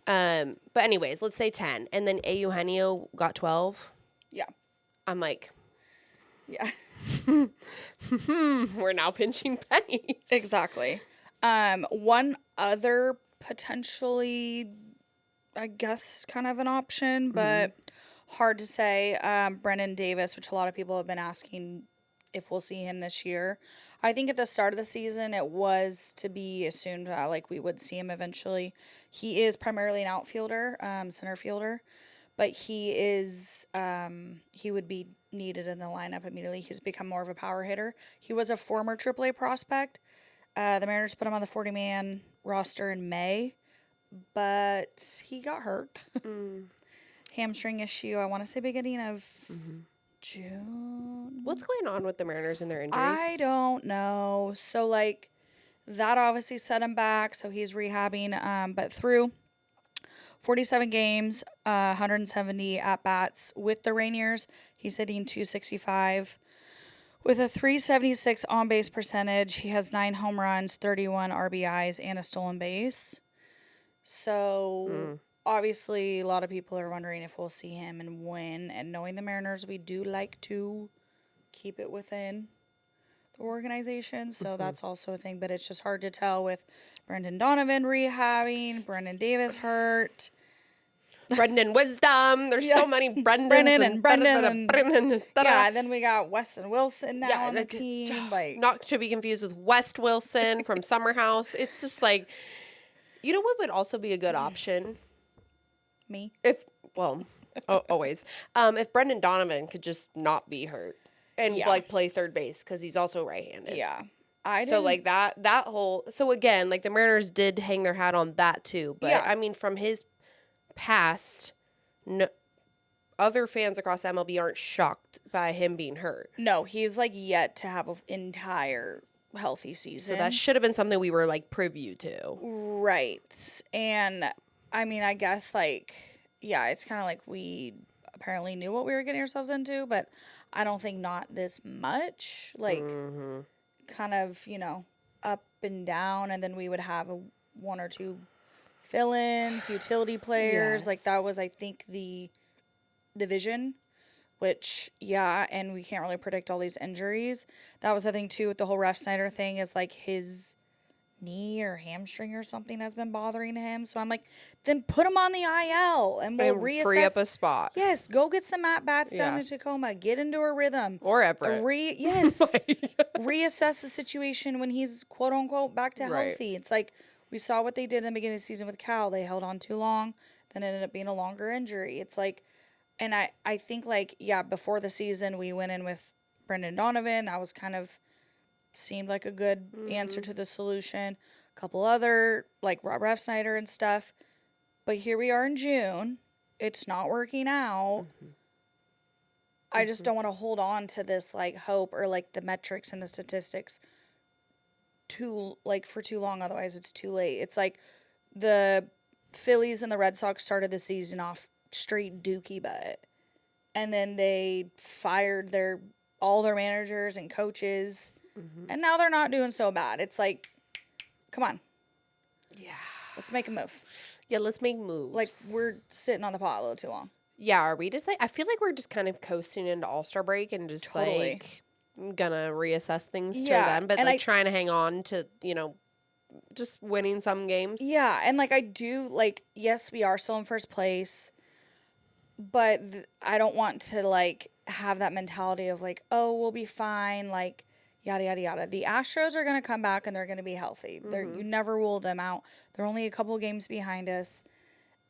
But anyways, let's say 10, and then Eugenio got 12. Yeah. I'm like, Yeah. we're now pinching pennies. Exactly. One other potentially, I guess, kind of an option, but hard to say. Brennan Davis, which a lot of people have been asking if we'll see him this year. I think at the start of the season, it was to be assumed like we would see him eventually. He is primarily an outfielder, center fielder, but he would be needed in the lineup immediately. He's become more of a power hitter. He was a former AAA prospect. The Mariners put him on the 40-man roster in May, but he got hurt. Hamstring issue, I want to say beginning of June. What's going on with the Mariners and their injuries? I don't know. So, like, that obviously set him back, so he's rehabbing. But through 47 games, 170 at-bats with the Rainiers, he's hitting .265. With a .376 on-base percentage, he has 9 home runs, 31 RBIs, and a stolen base. So, obviously, a lot of people are wondering if we'll see him and when. And knowing the Mariners, we do like to keep it within the organization. So, that's also a thing. But it's just hard to tell with Brendan Donovan rehabbing, Brendan Davis hurt. Brendan Wisdom. There's so many Brendans Brendan and Brendan. And Yeah, and then we got Weston Wilson now on the team. Like, not to be confused with West Wilson from Summer House. It's just like, you know what would also be a good option? me. Always. If Brendan Donovan could just not be hurt and Yeah. like play third base because he's also right-handed. Yeah. So like that whole, so again, like the Mariners did hang their hat on that too. But Yeah. I mean, from his past, no, other fans across the MLB aren't shocked by him being hurt. No, he's like yet to have an entire healthy season. So that should have been something we were like privy to. Right. And I mean, I guess like, yeah, it's kind of like we apparently knew what we were getting ourselves into, but I don't think not this much. Like, kind of, up and down. And then we would have one or two fill-ins, utility players. Yes. Like, that was, I think, the vision. Which, yeah, and we can't really predict all these injuries. That was the thing, too, with the whole Refsnyder thing is, like, his knee or hamstring or something has been bothering him. So I'm like, then put him on the IL and we'll reassess. Free up a spot. Yes, go get some at-bats down Yeah. in Tacoma. Get into a rhythm. Or Everett. Yes. Reassess the situation when he's, quote-unquote, back to Right. healthy. It's like we saw what they did in the beginning of the season with Cal. They held on too long. Then it ended up being a longer injury. It's like, and I think, like, yeah, before the season, we went in with Brendan Donovan. That was kind of seemed like a good answer to the solution. A couple other, like Rob Refsnyder and stuff. But here we are in June. It's not working out. I just don't want to hold on to this, like, hope or, like, the metrics and the statistics for too long. Otherwise, it's too late. It's like the Phillies and the Red Sox started the season off straight dookie butt. And then they fired all their managers and coaches. And now they're not doing so bad. It's like, come on. Yeah. Let's make a move. Yeah, let's make moves. Like, we're sitting on the pot a little too long. Yeah, are we just like, I feel like we're just kind of coasting into All-Star break and just Totally. like gonna reassess things to Yeah, them, but and like trying to hang on to, just winning some games. Yeah, and like I do, like, yes, we are still in first place, but I don't want to like have that mentality of like, oh, we'll be fine, like yada yada yada. The Astros are gonna come back and they're gonna be healthy. You never rule them out. They're only a couple games behind us.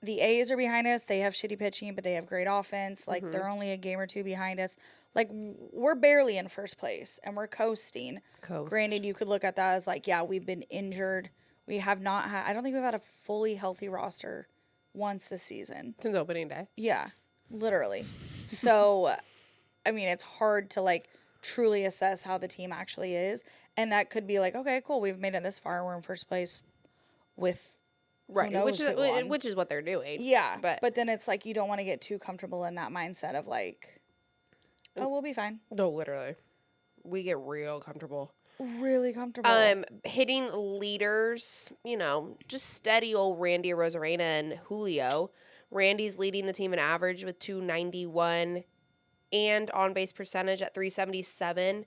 The A's are behind us. They have shitty pitching, but they have great offense. Like, they're only a game or two behind us. Like, we're barely in first place, and we're coasting. Granted, you could look at that as, like, yeah, we've been injured. We have not had – I don't think we've had a fully healthy roster once this season. Since opening day. Yeah, literally. So, I mean, it's hard to like truly assess how the team actually is. And that could be like, okay, cool, we've made it this far. We're in first place with who Right, knows who won. which is what they're doing. Yeah. But But then it's like you don't want to get too comfortable in that mindset of like, oh, we'll be fine. no, literally. We get real comfortable. Really comfortable. Hitting leaders, just steady old Randy Rosarena and Julio. Randy's leading the team in average with 291 and on base percentage at 377.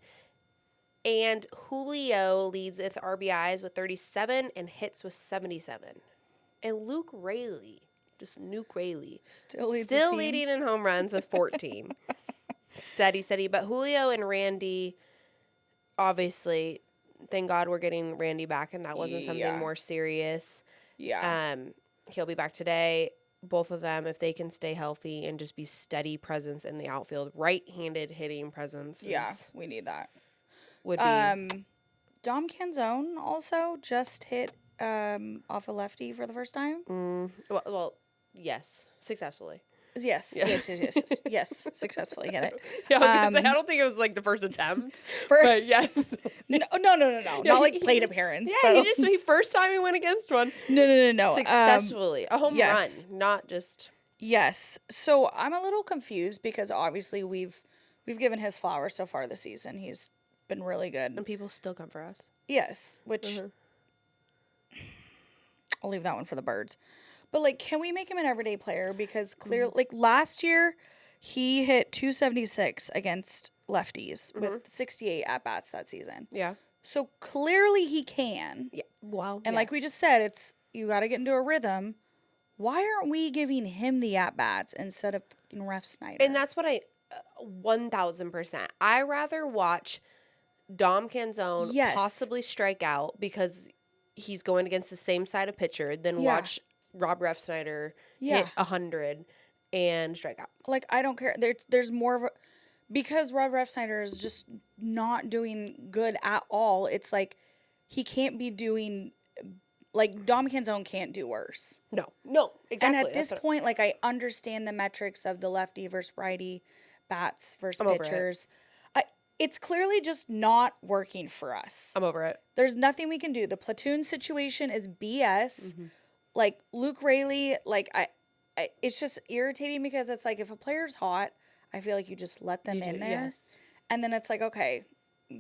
And Julio leads with RBIs with 37 and hits with 77. And Luke Raley, just Nuke Raley, Still leads still leading in home runs with 14. Steady. But Julio and Randy, obviously, thank God we're getting Randy back, and that wasn't something more serious. Yeah. He'll be back today. Both of them, if they can stay healthy and just be steady presence in the outfield, right-handed hitting presence. Yeah, we need that. Would be. Dom Canzone also just hit off a lefty for the first time. Well, yes, successfully. Yes, successfully hit it. Yeah, I was gonna say I don't think it was like the first attempt, For- but yes. No, not like plate appearance. Yeah, but he first time he went against one no. successfully, a home yes. run, not just. Yes. So I'm a little confused because obviously we've given his flowers so far this season. He's been really good. And people still come for us. Yes, which I'll leave that one for the birds. But like, can we make him an everyday player? Because clearly, like last year, he hit 276 against lefties with 68 at bats that season. Yeah. So clearly he can. Yeah. Well, And like we just said, it's you got to get into a rhythm. Why aren't we giving him the at bats instead of Ref Snyder? And that's what 1,000%. I rather watch Dom Canzone possibly strike out because he's going against the same side of pitcher than watch Rob Refsnyder hit 100 and strike out. Like, I don't care. There's more of a... Because Rob Refsnyder is just not doing good at all, it's like he can't be doing... Like, Dom Canzone can't do worse. No, exactly. And at this point, like, I understand the metrics of the lefty versus righty, bats versus pitchers. It's clearly just not working for us. I'm over it. There's nothing we can do. The platoon situation is BS. Like, Luke Raley, like, it's just irritating because it's like if a player's hot, I feel like you just let them in there. Yes. And then it's like, okay,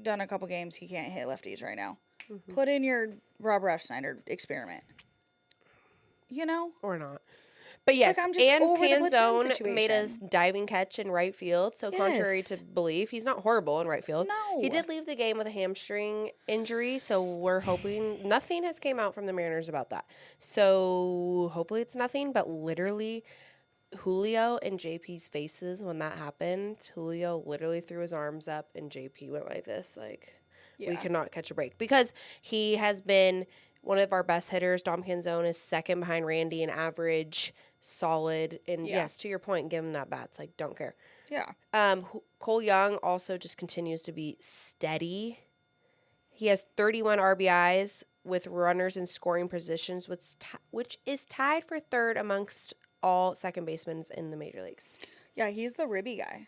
done a couple games, he can't hit lefties right now. Put in your Rob Refsnyder experiment. You know? Or not. But yes, Like, I'm just and over the platoon Canzone made a situation. diving catch in right field. So contrary to belief, he's not horrible in right field. No. He did leave the game with a hamstring injury, so we're hoping nothing has came out from the Mariners about that. So hopefully it's nothing, but literally Julio and JP's faces when that happened, Julio literally threw his arms up and JP went like this, like we cannot catch a break because he has been one of our best hitters. Dom Canzone is second behind Randy in average, solid, and yes, to your point, give him that bats. Like, don't care. Yeah. Cole Young also just continues to be steady. He has 31 RBIs with runners in scoring positions, which is tied for third amongst all second basemen in the major leagues. Yeah, he's the ribby guy.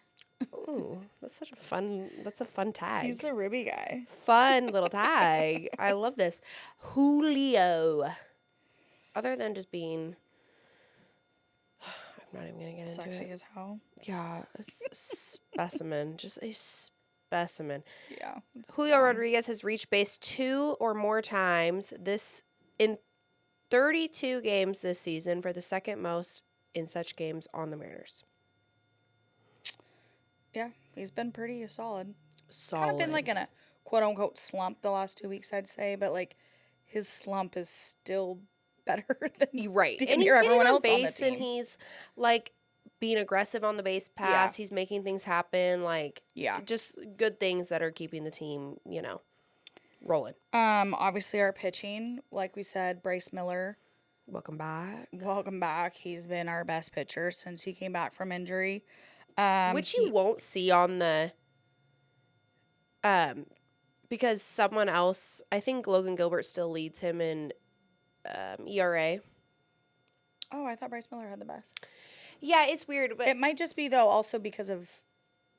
Ooh, that's a fun tag. He's the ribby guy. Fun little tag. I love this. Julio. Other than just being, I'm not even going to get into Sexy it. as hell. Yeah, a specimen. Just a specimen. Yeah. Julio Rodriguez has reached base 2 or more times in 32 games this season for the second most in such games on the Mariners. Yeah, he's been pretty solid. Solid. Kind of been like in a quote-unquote slump the last 2 weeks, I'd say, but like his slump is still better than right. damn And he's near getting everyone on else base on the team. and he's like being aggressive on the base pass. He's making things happen. Like, just good things that are keeping the team, rolling. Obviously our pitching, like we said, Bryce Miller. Welcome back. He's been our best pitcher since he came back from injury. Which you won't see on the because someone else, I think Logan Gilbert still leads him in ERA. Oh, I thought Bryce Miller had the best. Yeah, it's weird, but It might just be, though, also because of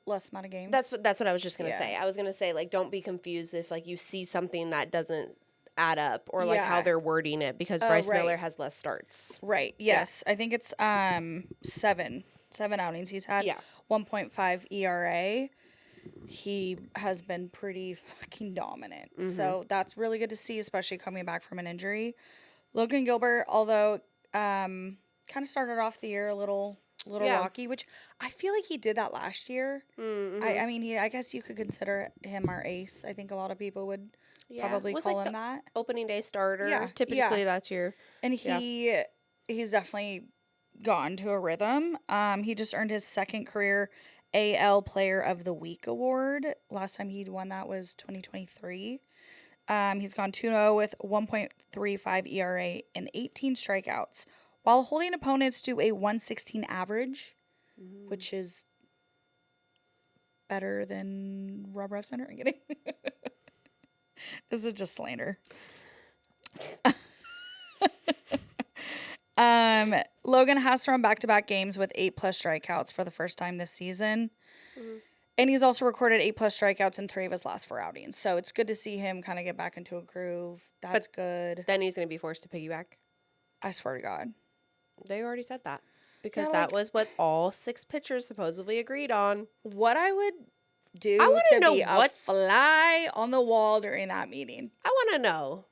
less amount of That's games. what I was just gonna Yeah. say. I was gonna say, like, don't be confused if like you see something that doesn't add up, or like how Yeah. they're wording it, because Oh, Bryce Miller right. has less starts. Right. Yes. I think it's seven outings he's had. Yeah. 1.5 ERA. He has been pretty fucking dominant. So that's really good to see, especially coming back from an injury. Logan Gilbert, although kind of started off the year a little Yeah. rocky, which I feel like he did that last year. I mean, I guess you could consider him our ace. I think a lot of people would probably was call like him the that. opening day starter. Yeah, Typically, yeah. that's your And yeah. he's definitely gotten to a rhythm. He just earned his second career AL Player of the Week award. Last time he'd won that was 2023. He's gone 2-0 with 1.35 ERA and 18 strikeouts, while holding opponents to a 116 average, which is better than Rob Refsnyder. I'm kidding. This is just slander. Logan has thrown back-to-back games with 8+ strikeouts for the first time this season. And he's also recorded 8+ strikeouts in 3 of his last 4 outings. So it's good to see him kind of get back into a groove. That's good. Then he's gonna be forced to piggyback. I swear to God. They already said that, because Yeah, that like, was what all 6 pitchers supposedly agreed on. what I would do I wanna to know be a what- fly on the wall during that meeting. I want to know,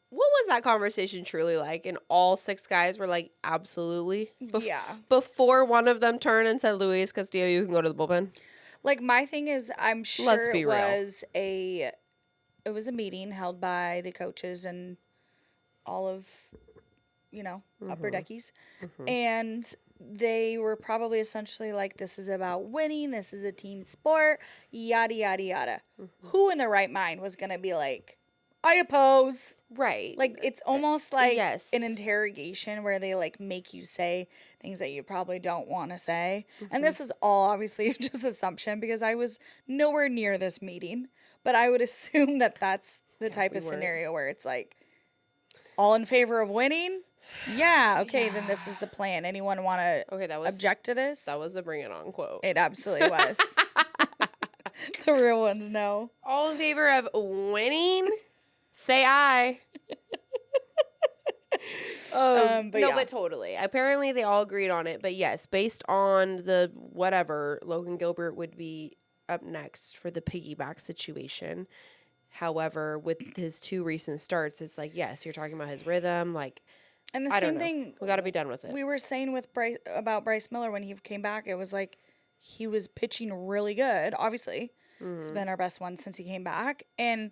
what was that conversation truly like? And all 6 guys were like, absolutely. Yeah. Before one of them turned and said, Luis Castillo, you can go to the bullpen. Like, my thing is, I'm sure Let's be it real. was a meeting held by the coaches and all of, upper deckies. And they were probably essentially like, this is about winning. This is a team sport, yada, yada, yada. Who in their right mind was going to be like, I oppose? Right. Like, it's almost like yes. an interrogation where they like make you say things that you probably don't want to say. And this is all obviously just assumption, because I was nowhere near this meeting, but I would assume that that's the type we of weren't. scenario where it's like, all in favor of winning? Yeah, okay, then this is the plan. Anyone want to object to this? That was a bring it on quote. It absolutely was. The real ones know. All in favor of winning? Say aye. But yeah. But totally. Apparently they all agreed on it. But yes, based on the whatever, Logan Gilbert would be up next for the piggyback situation. However, with his 2 recent starts, it's like, yes, you're talking about his rhythm. Like, And the I don't same know. thing We got to be done with it. we were saying with Bryce Miller when he came back. It was like he was pitching really good. Obviously, he's been our best one since he came back, and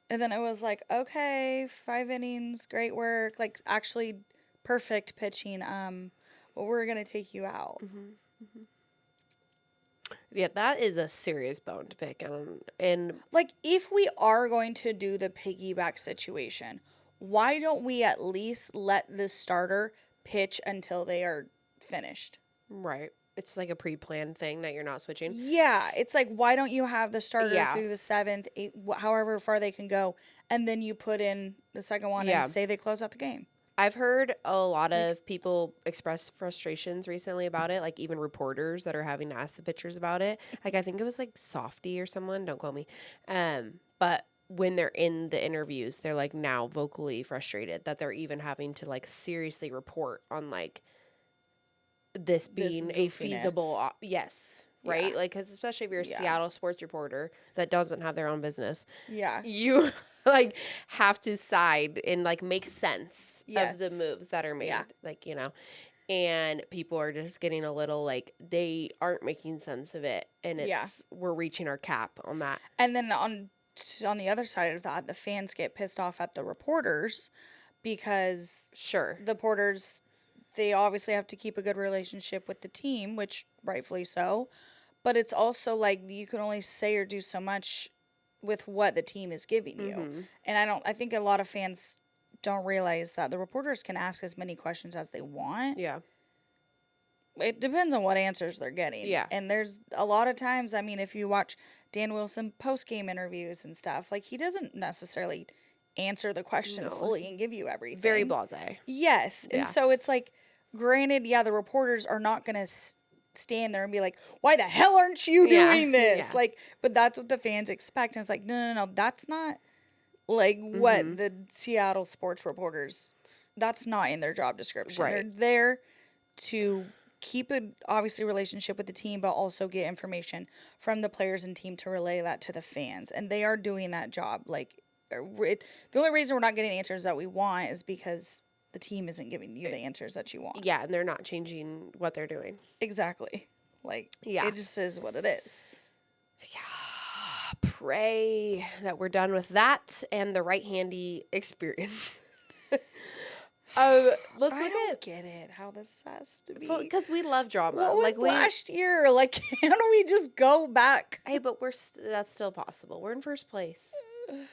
then it was like, okay, 5 innings, great work, like actually perfect pitching. Well, we're gonna take you out. Yeah, that is a serious bone to pick. And Like, if we are going to do the piggyback situation, why don't we at least let the starter pitch until they are finished? right. It's like a pre-planned thing that you're not switching. Yeah, it's like, why don't you have the starter Yeah. through the 7th, 8th, however far they can go, and then you put in the second one Yeah. and say they close out the game? I've heard a lot of people express frustrations recently about it, like even reporters that are having to ask the pitchers about it. Like, I think it was like Softy or someone, don't quote me. But when they're in the interviews, they're like now vocally frustrated that they're even having to like seriously report on like this being a feasible, yes, right? Yeah. Like, because especially if you're a Yeah. Seattle sports reporter that doesn't have their own business, Yeah. you like have to side and like make sense of the Yes. moves that are made. Yeah. Like, and people are just getting a little like they aren't making sense of it, and it's we're reaching our cap on that. And then on the other side of that, the fans get pissed off at the reporters because Sure. the reporters, they obviously have to keep a good relationship with the team, which rightfully so. But it's also like you can only say or do so much with what the team is giving you. And I think a lot of fans don't realize that the reporters can ask as many questions as they want. Yeah. It depends on what answers they're getting. Yeah. And there's a lot of times, I mean, if you watch Dan Wilson post-game interviews and stuff, like, he doesn't necessarily answer the question fully and give you everything. Very blasé. Yes. And Yeah. so it's like, granted, yeah, the reporters are not going to stand there and be like, why the hell aren't you Yeah, doing this? yeah. Like, but that's what the fans expect. And it's like, no, that's not like what the Seattle sports reporters, that's not in their job description. Right. They're there to keep a obviously relationship with the team, but also get information from the players and team to relay that to the fans. And they are doing that job. Like, the only reason we're not getting the answers that we want is because the team isn't giving you the answers that you want. Yeah, and they're not changing what they're doing. Exactly. Like, Yeah. it just is what it is. Pray that we're done with that and the right-handy experience. Let's I look don't at get it how this has to be. because we love drama. What was like last year? Like, can't we just go back? Hey, but that's still possible. We're in first place.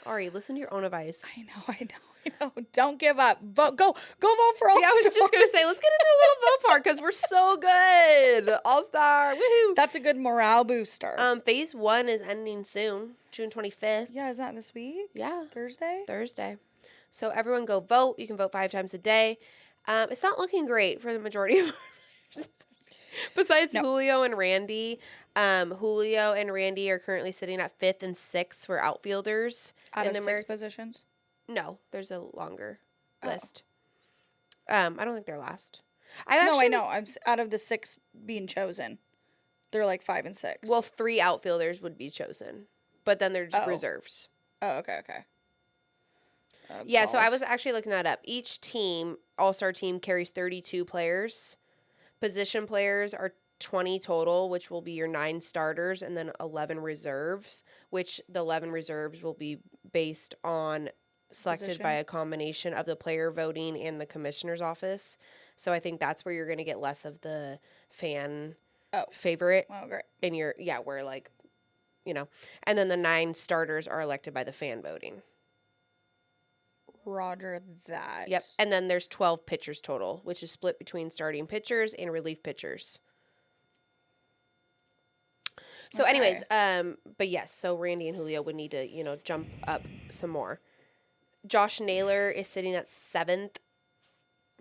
Ari, listen to your own advice. I know. Don't give up. Vote. Go vote for all. Yeah, I was just gonna say, let's get into a little vote part because we're so good. All star, woohoo! That's a good morale booster. Phase 1 is ending soon, June 25th. Yeah, is that this week? Yeah, Thursday. So everyone go vote. You can vote 5 times a day. It's not looking great for the majority of our players. Besides Julio and Randy. Julio and Randy are currently sitting at 5th and 6th for outfielders. Out of 6 positions? No, there's a longer list. I don't think they're last. I know. I'm out of the 6 being chosen. They're like 5 and 6. Well, 3 outfielders would be chosen, but then there's reserves. Oh, okay. Yeah, so I was actually looking that up. Each team, all-star team, carries 32 players. Position players are 20 total, which will be your 9 starters, and then 11 reserves, which the 11 reserves will be based on selected by a combination of the player voting and the commissioner's office. So I think that's where you're going to get less of the fan favorite. Oh, great. In your, where like, and then the 9 starters are elected by the fan voting. Roger that. Yep. And then there's 12 pitchers total, which is split between starting pitchers and relief pitchers. So anyways, but yes, so Randy and Julio would need to, jump up some more. Josh Naylor is sitting at 7th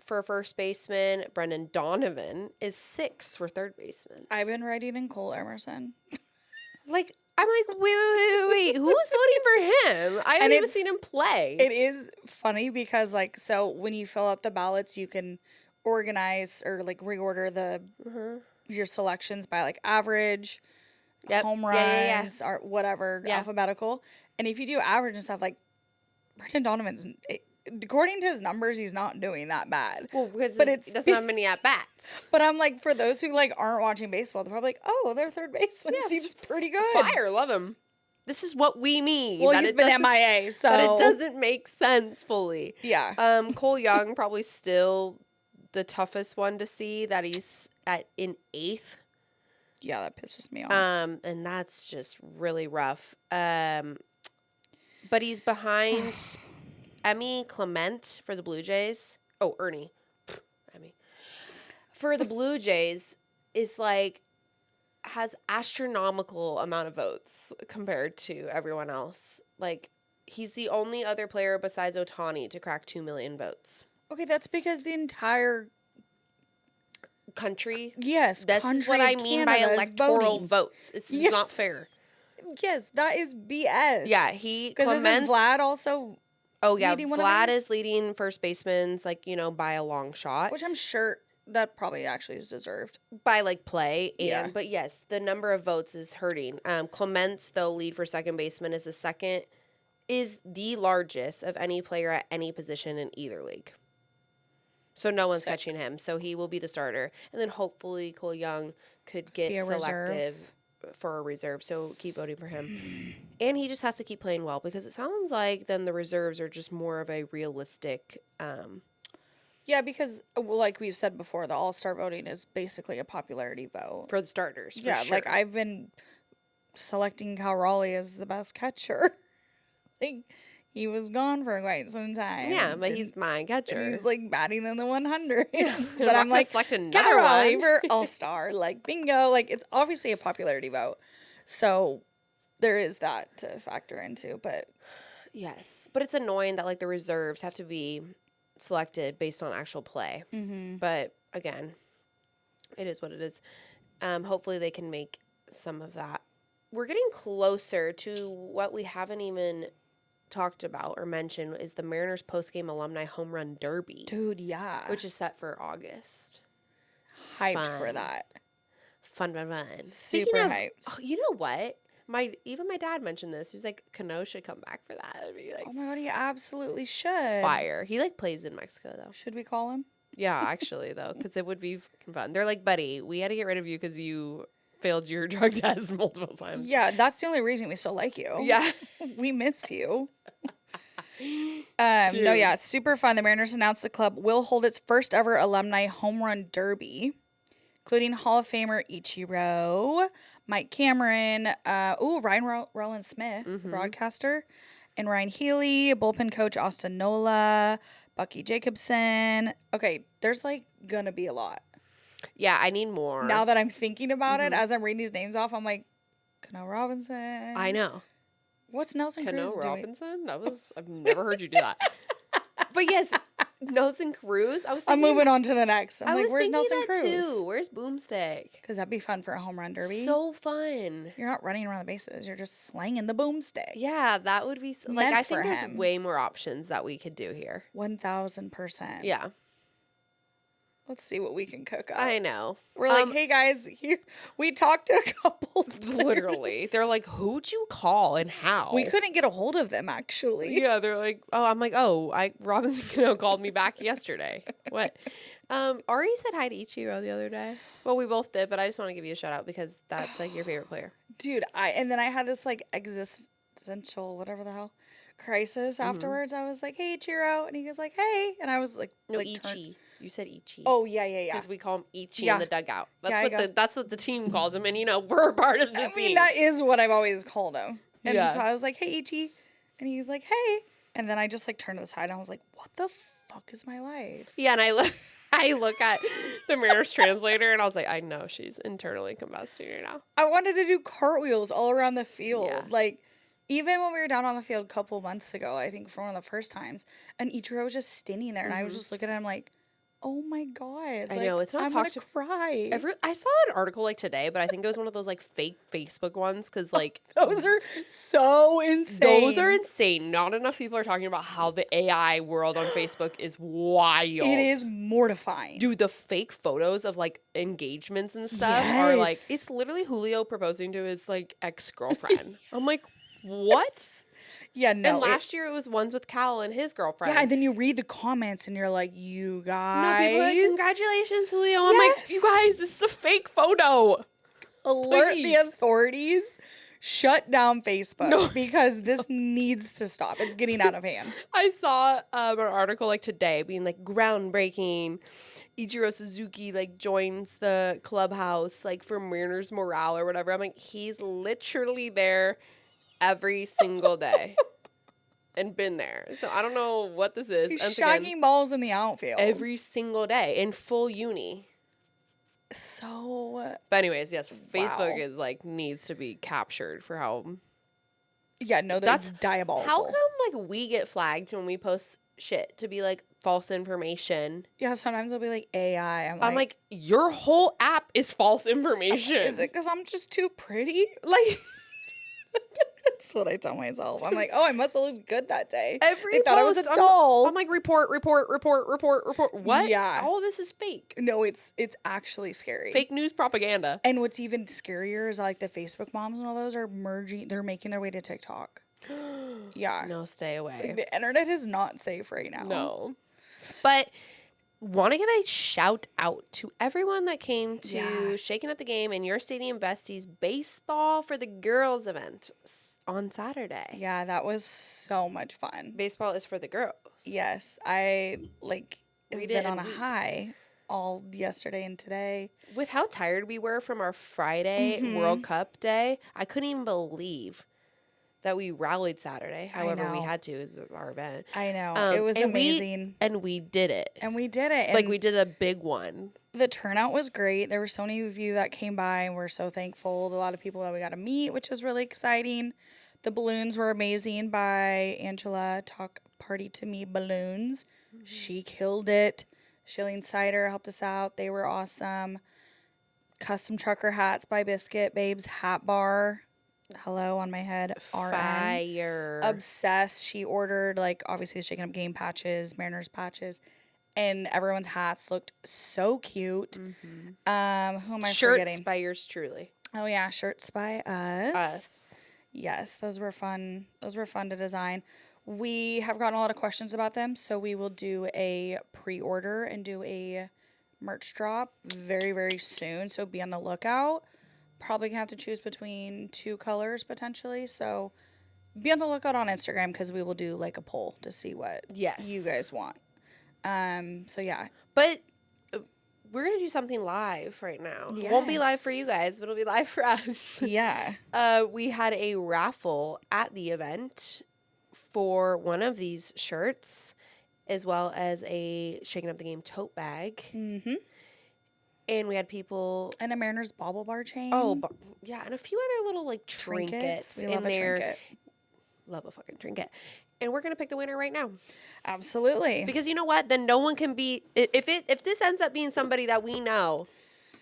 for first baseman. Brendan Donovan is 6th for third baseman. I've been writing in Cole Emerson. I'm like, wait. Who's voting for him? I haven't even seen him play. It is funny because, so when you fill out the ballots, you can organize or, reorder your selections by, average, home runs, or whatever, alphabetical. And if you do average and stuff, Brendan Donovan's, according to his numbers, he's not doing that bad. Well, because he doesn't have many at-bats. But I'm like, for those who aren't watching baseball, they're probably like, oh, their third baseman seems pretty good. Fire, love him. This is what we mean. Well, he's been MIA, so. But it doesn't make sense fully. Yeah. Cole Young, probably still the toughest one to see, that he's in 8th. Yeah, that pisses me off. And that's just really rough. But he's behind Emmy Clement for the Blue Jays. Oh, Ernie. Emmy. For the Blue Jays is has astronomical amount of votes compared to everyone else. He's the only other player besides Ohtani to crack 2 million votes. Okay, that's because the entire country. Yes, this is what I mean by electoral votes. This is not fair. Yes, that is BS. Yeah, because isn't Vlad also? Oh yeah, Vlad is leading first baseman's by a long shot, which I'm sure that probably actually is deserved by play. And but yes, the number of votes is hurting. Clement's though lead for second baseman is the largest of any player at any position in either league. So no one's catching him. So he will be the starter. And then hopefully Cole Young could get selective for a reserve. So keep voting for him. And he just has to keep playing well because it sounds like then the reserves are just more of a realistic. Yeah, because like we've said before, the all-star voting is basically a popularity vote. For the starters. Yeah, sure. I've been selecting Cal Raleigh as the best catcher. He was gone for quite some time. Yeah, but he's my catcher. He's batting in the 100s. Yeah, but I'm select another Cal Raleigh one for all-star. Bingo. It's obviously a popularity vote. So there is that to factor into. But yes, but it's annoying that the reserves have to be selected based on actual play. Mm-hmm. But again, it is what it is. Hopefully they can make some of that. We're getting closer to what we haven't even talked about or mentioned is the Mariners postgame alumni home run derby, Dude, yeah. which is set for August. Hyped for that. Fun. Speaking Super of, hyped. you know what? My dad mentioned this. He was like, Cano should come back for that. It'd be like, Oh my god, he absolutely should. fire. He like plays in Mexico though. Should we call him? Yeah, actually though, because it would be fun. They're like, buddy, we had to get rid of you because you failed your drug test multiple times. Yeah, that's the only reason we still like you. Yeah. We miss you. No, yeah, it's super fun. The Mariners announced the club will hold its first ever alumni home run derby, including Hall of Famer Ichiro, Mike Cameron, Ryan Roland Smith, the broadcaster, and Ryan Healy, bullpen coach Austin Nola, Bucky Jacobson. Okay, there's like gonna be a lot. Yeah, I need more. Now that I'm thinking about it, as I'm reading these names off, I'm like, Cano Robinson. I know. What's Nelson Cruz doing? Robinson? I've never heard you do that. But yes, Nelson Cruz. I'm moving on to the next. I'm like, where's Nelson Cruz? Too. Where's Boomstick? Because that'd be fun for a home run derby. So fun. You're not running around the bases. You're just slanging the boomstick. Yeah, that would be like, I think there's way more options that we could do here. 1,000%. Yeah. Let's see what we can cook up. I know. We're like, hey guys, here we talked to a couple. Literally, they're like, who'd you call and how? We couldn't get a hold of them actually. Yeah, they're like, I'm like, Robinson Cano called me back yesterday. What? Ari said hi to Ichiro the other day. Well, we both did, but I just want to give you a shout out because that's like your favorite player, dude. And then I had this like existential whatever the hell crisis afterwards. I was like, hey Ichiro, and he was like, hey, and I was like, no, Ichi. You said Ichi. Oh, yeah. Because we call him Ichi in the dugout. That's what the team calls him, and we're a part of the team. I mean, that is what I've always called him. And so I was like, hey, Ichi. And he was like, hey. And then I just like turned to the side and I was like, what the fuck is my life? Yeah, and I look at the Mariners translator and I was like, I know she's internally combusting right now. I wanted to do cartwheels all around the field. Yeah. Like, even when we were down on the field a couple months ago, I think for one of the first times, and Ichiro was just standing there and I was just looking at him like, oh my god! I know it's not. I'm gonna cry. I saw an article like today, but I think it was one of those like fake Facebook ones because like those are so insane. Those are insane. Not enough people are talking about how the AI world on Facebook is wild. It is mortifying, dude. The fake photos of like engagements and stuff are like it's literally Julio proposing to his like ex-girlfriend. I'm like, what? Yeah, no. And last year it was ones with Cal and his girlfriend. Yeah, and then you read the comments and you're like, you guys. No, people are like, congratulations, Julio. I'm like, you guys, this is a fake photo. Alert the authorities. Shut down Facebook because this needs to stop. It's getting out of hand. I saw an article like today being like groundbreaking. Ichiro Suzuki like joins the clubhouse like for Mariners morale or whatever. I'm like, he's literally there every single day and been there. So I don't know what this is. He's shagging balls in the outfield every single day in full uni. So, but anyways, yes, Facebook is like needs to be captured for how. Yeah, no, that's diabolical. How come like we get flagged when we post shit to be like false information? Yeah, sometimes it'll be like AI. I'm like your whole app is false information. Is it because I'm just too pretty? Like. That's what I tell myself. I'm like, oh, I must have looked good that day. They thought I was a doll. I'm like, report. What? Yeah. All this is fake. No, it's actually scary. Fake news propaganda. And what's even scarier is like the Facebook moms and all those are merging. They're making their way to TikTok. Yeah. No, stay away. The internet is not safe right now. No. But want to give a shout out to everyone that came to Shakin Up The Game and Your Stadium Besties baseball for the girls event on Saturday. Yeah, that was so much fun. Baseball is for the girls. Yes, I been on a high all yesterday and today. With how tired we were from our Friday World Cup day, I couldn't even believe that we rallied Saturday. However, we had to. It was our event. I know. It was amazing. We did it. And we did it. Like, we did a big one. The turnout was great. There were so many of you that came by, and we're so thankful. A lot of people that we got to meet, which was really exciting. The balloons were amazing by Angela. Talk Party to Me Balloons. Mm-hmm. She killed it. Shilling Cider helped us out. They were awesome. custom trucker hats by Biscuit. Babes Hat Bar. Hello on my head. RN. Fire. Obsessed. She ordered, like, obviously Shakin Up Game patches, Mariners patches, and everyone's hats looked so cute. Who am I Shirts forgetting? by yours truly. Oh yeah, shirts by us. Us. Yes, those were fun. Those were fun to design. We have gotten a lot of questions about them, so we will do a pre-order and do a merch drop very, very soon. So be on the lookout. Probably gonna have to choose between 2 colors potentially. So be on the lookout on Instagram because we will do like a poll to see what you guys want. So yeah. But we're going to do something live right now. It won't be live for you guys, but it'll be live for us. Yeah. We had a raffle at the event for one of these shirts, as well as a Shakin' Up the Game tote bag. Mm-hmm. And we had people... And a Mariners bobble bar chain. Oh, yeah. And a few other little, like, trinkets We love a trinket. Love a fucking trinket. And we're going to pick the winner right now. Absolutely. Because you know what? Then no one can be... If this ends up being somebody that we know,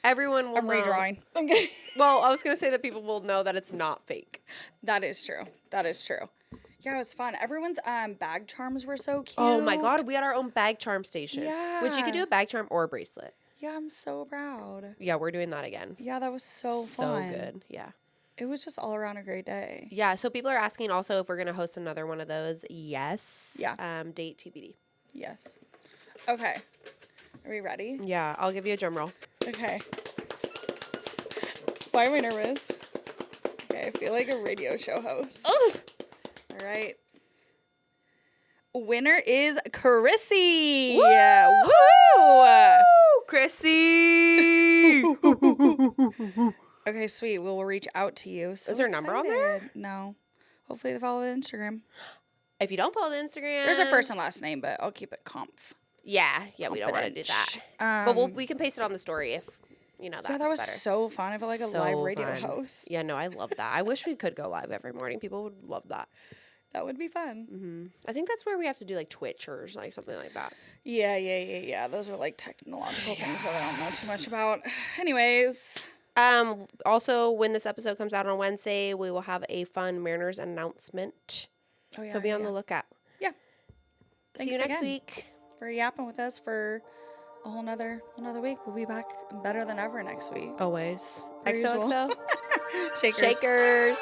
everyone will know. I'm redrawing. Okay. Well, I was going to say that people will know that it's not fake. That is true. That is true. Yeah, it was fun. Everyone's bag charms were so cute. Oh my God. We had our own bag charm station. Yeah. Which you could do a bag charm or a bracelet. Yeah, I'm so proud. Yeah, we're doing that again. Yeah, that was so fun. So good. Yeah. It was just all around a great day. Yeah. So people are asking also if we're going to host another one of those. Yes. Yeah. Date TBD. Yes. Okay. Are we ready? Yeah. I'll give you a drum roll. Okay. Why am I nervous? Okay, I feel like a radio show host. Oh. All right. Winner is Chrissy. Woo! Woo! Chrissy. Okay, sweet. We'll reach out to you. So Is there a number on there? excited. No. Hopefully they follow the Instagram. If you don't follow the Instagram, There's a first and last name, but I'll keep it conf. Yeah, we don't want to do that. But we can paste it on the story if that's Yeah, that was better. so fun. I feel like a So live radio fun. host. Yeah, no, I love that. I wish we could go live every morning. People would love that. That would be fun. I think that's where we have to do like Twitch or like something like that. Yeah. Those are like technological things that I don't know too much about. Anyways. Also, when this episode comes out on Wednesday, we will have a fun Mariners announcement. Oh, yeah, So be on the lookout. Yeah. See you next week. For yapping with us for a whole another week. We'll be back better than ever next week. Always. Per usual. XOXO. Shakers. Shakers.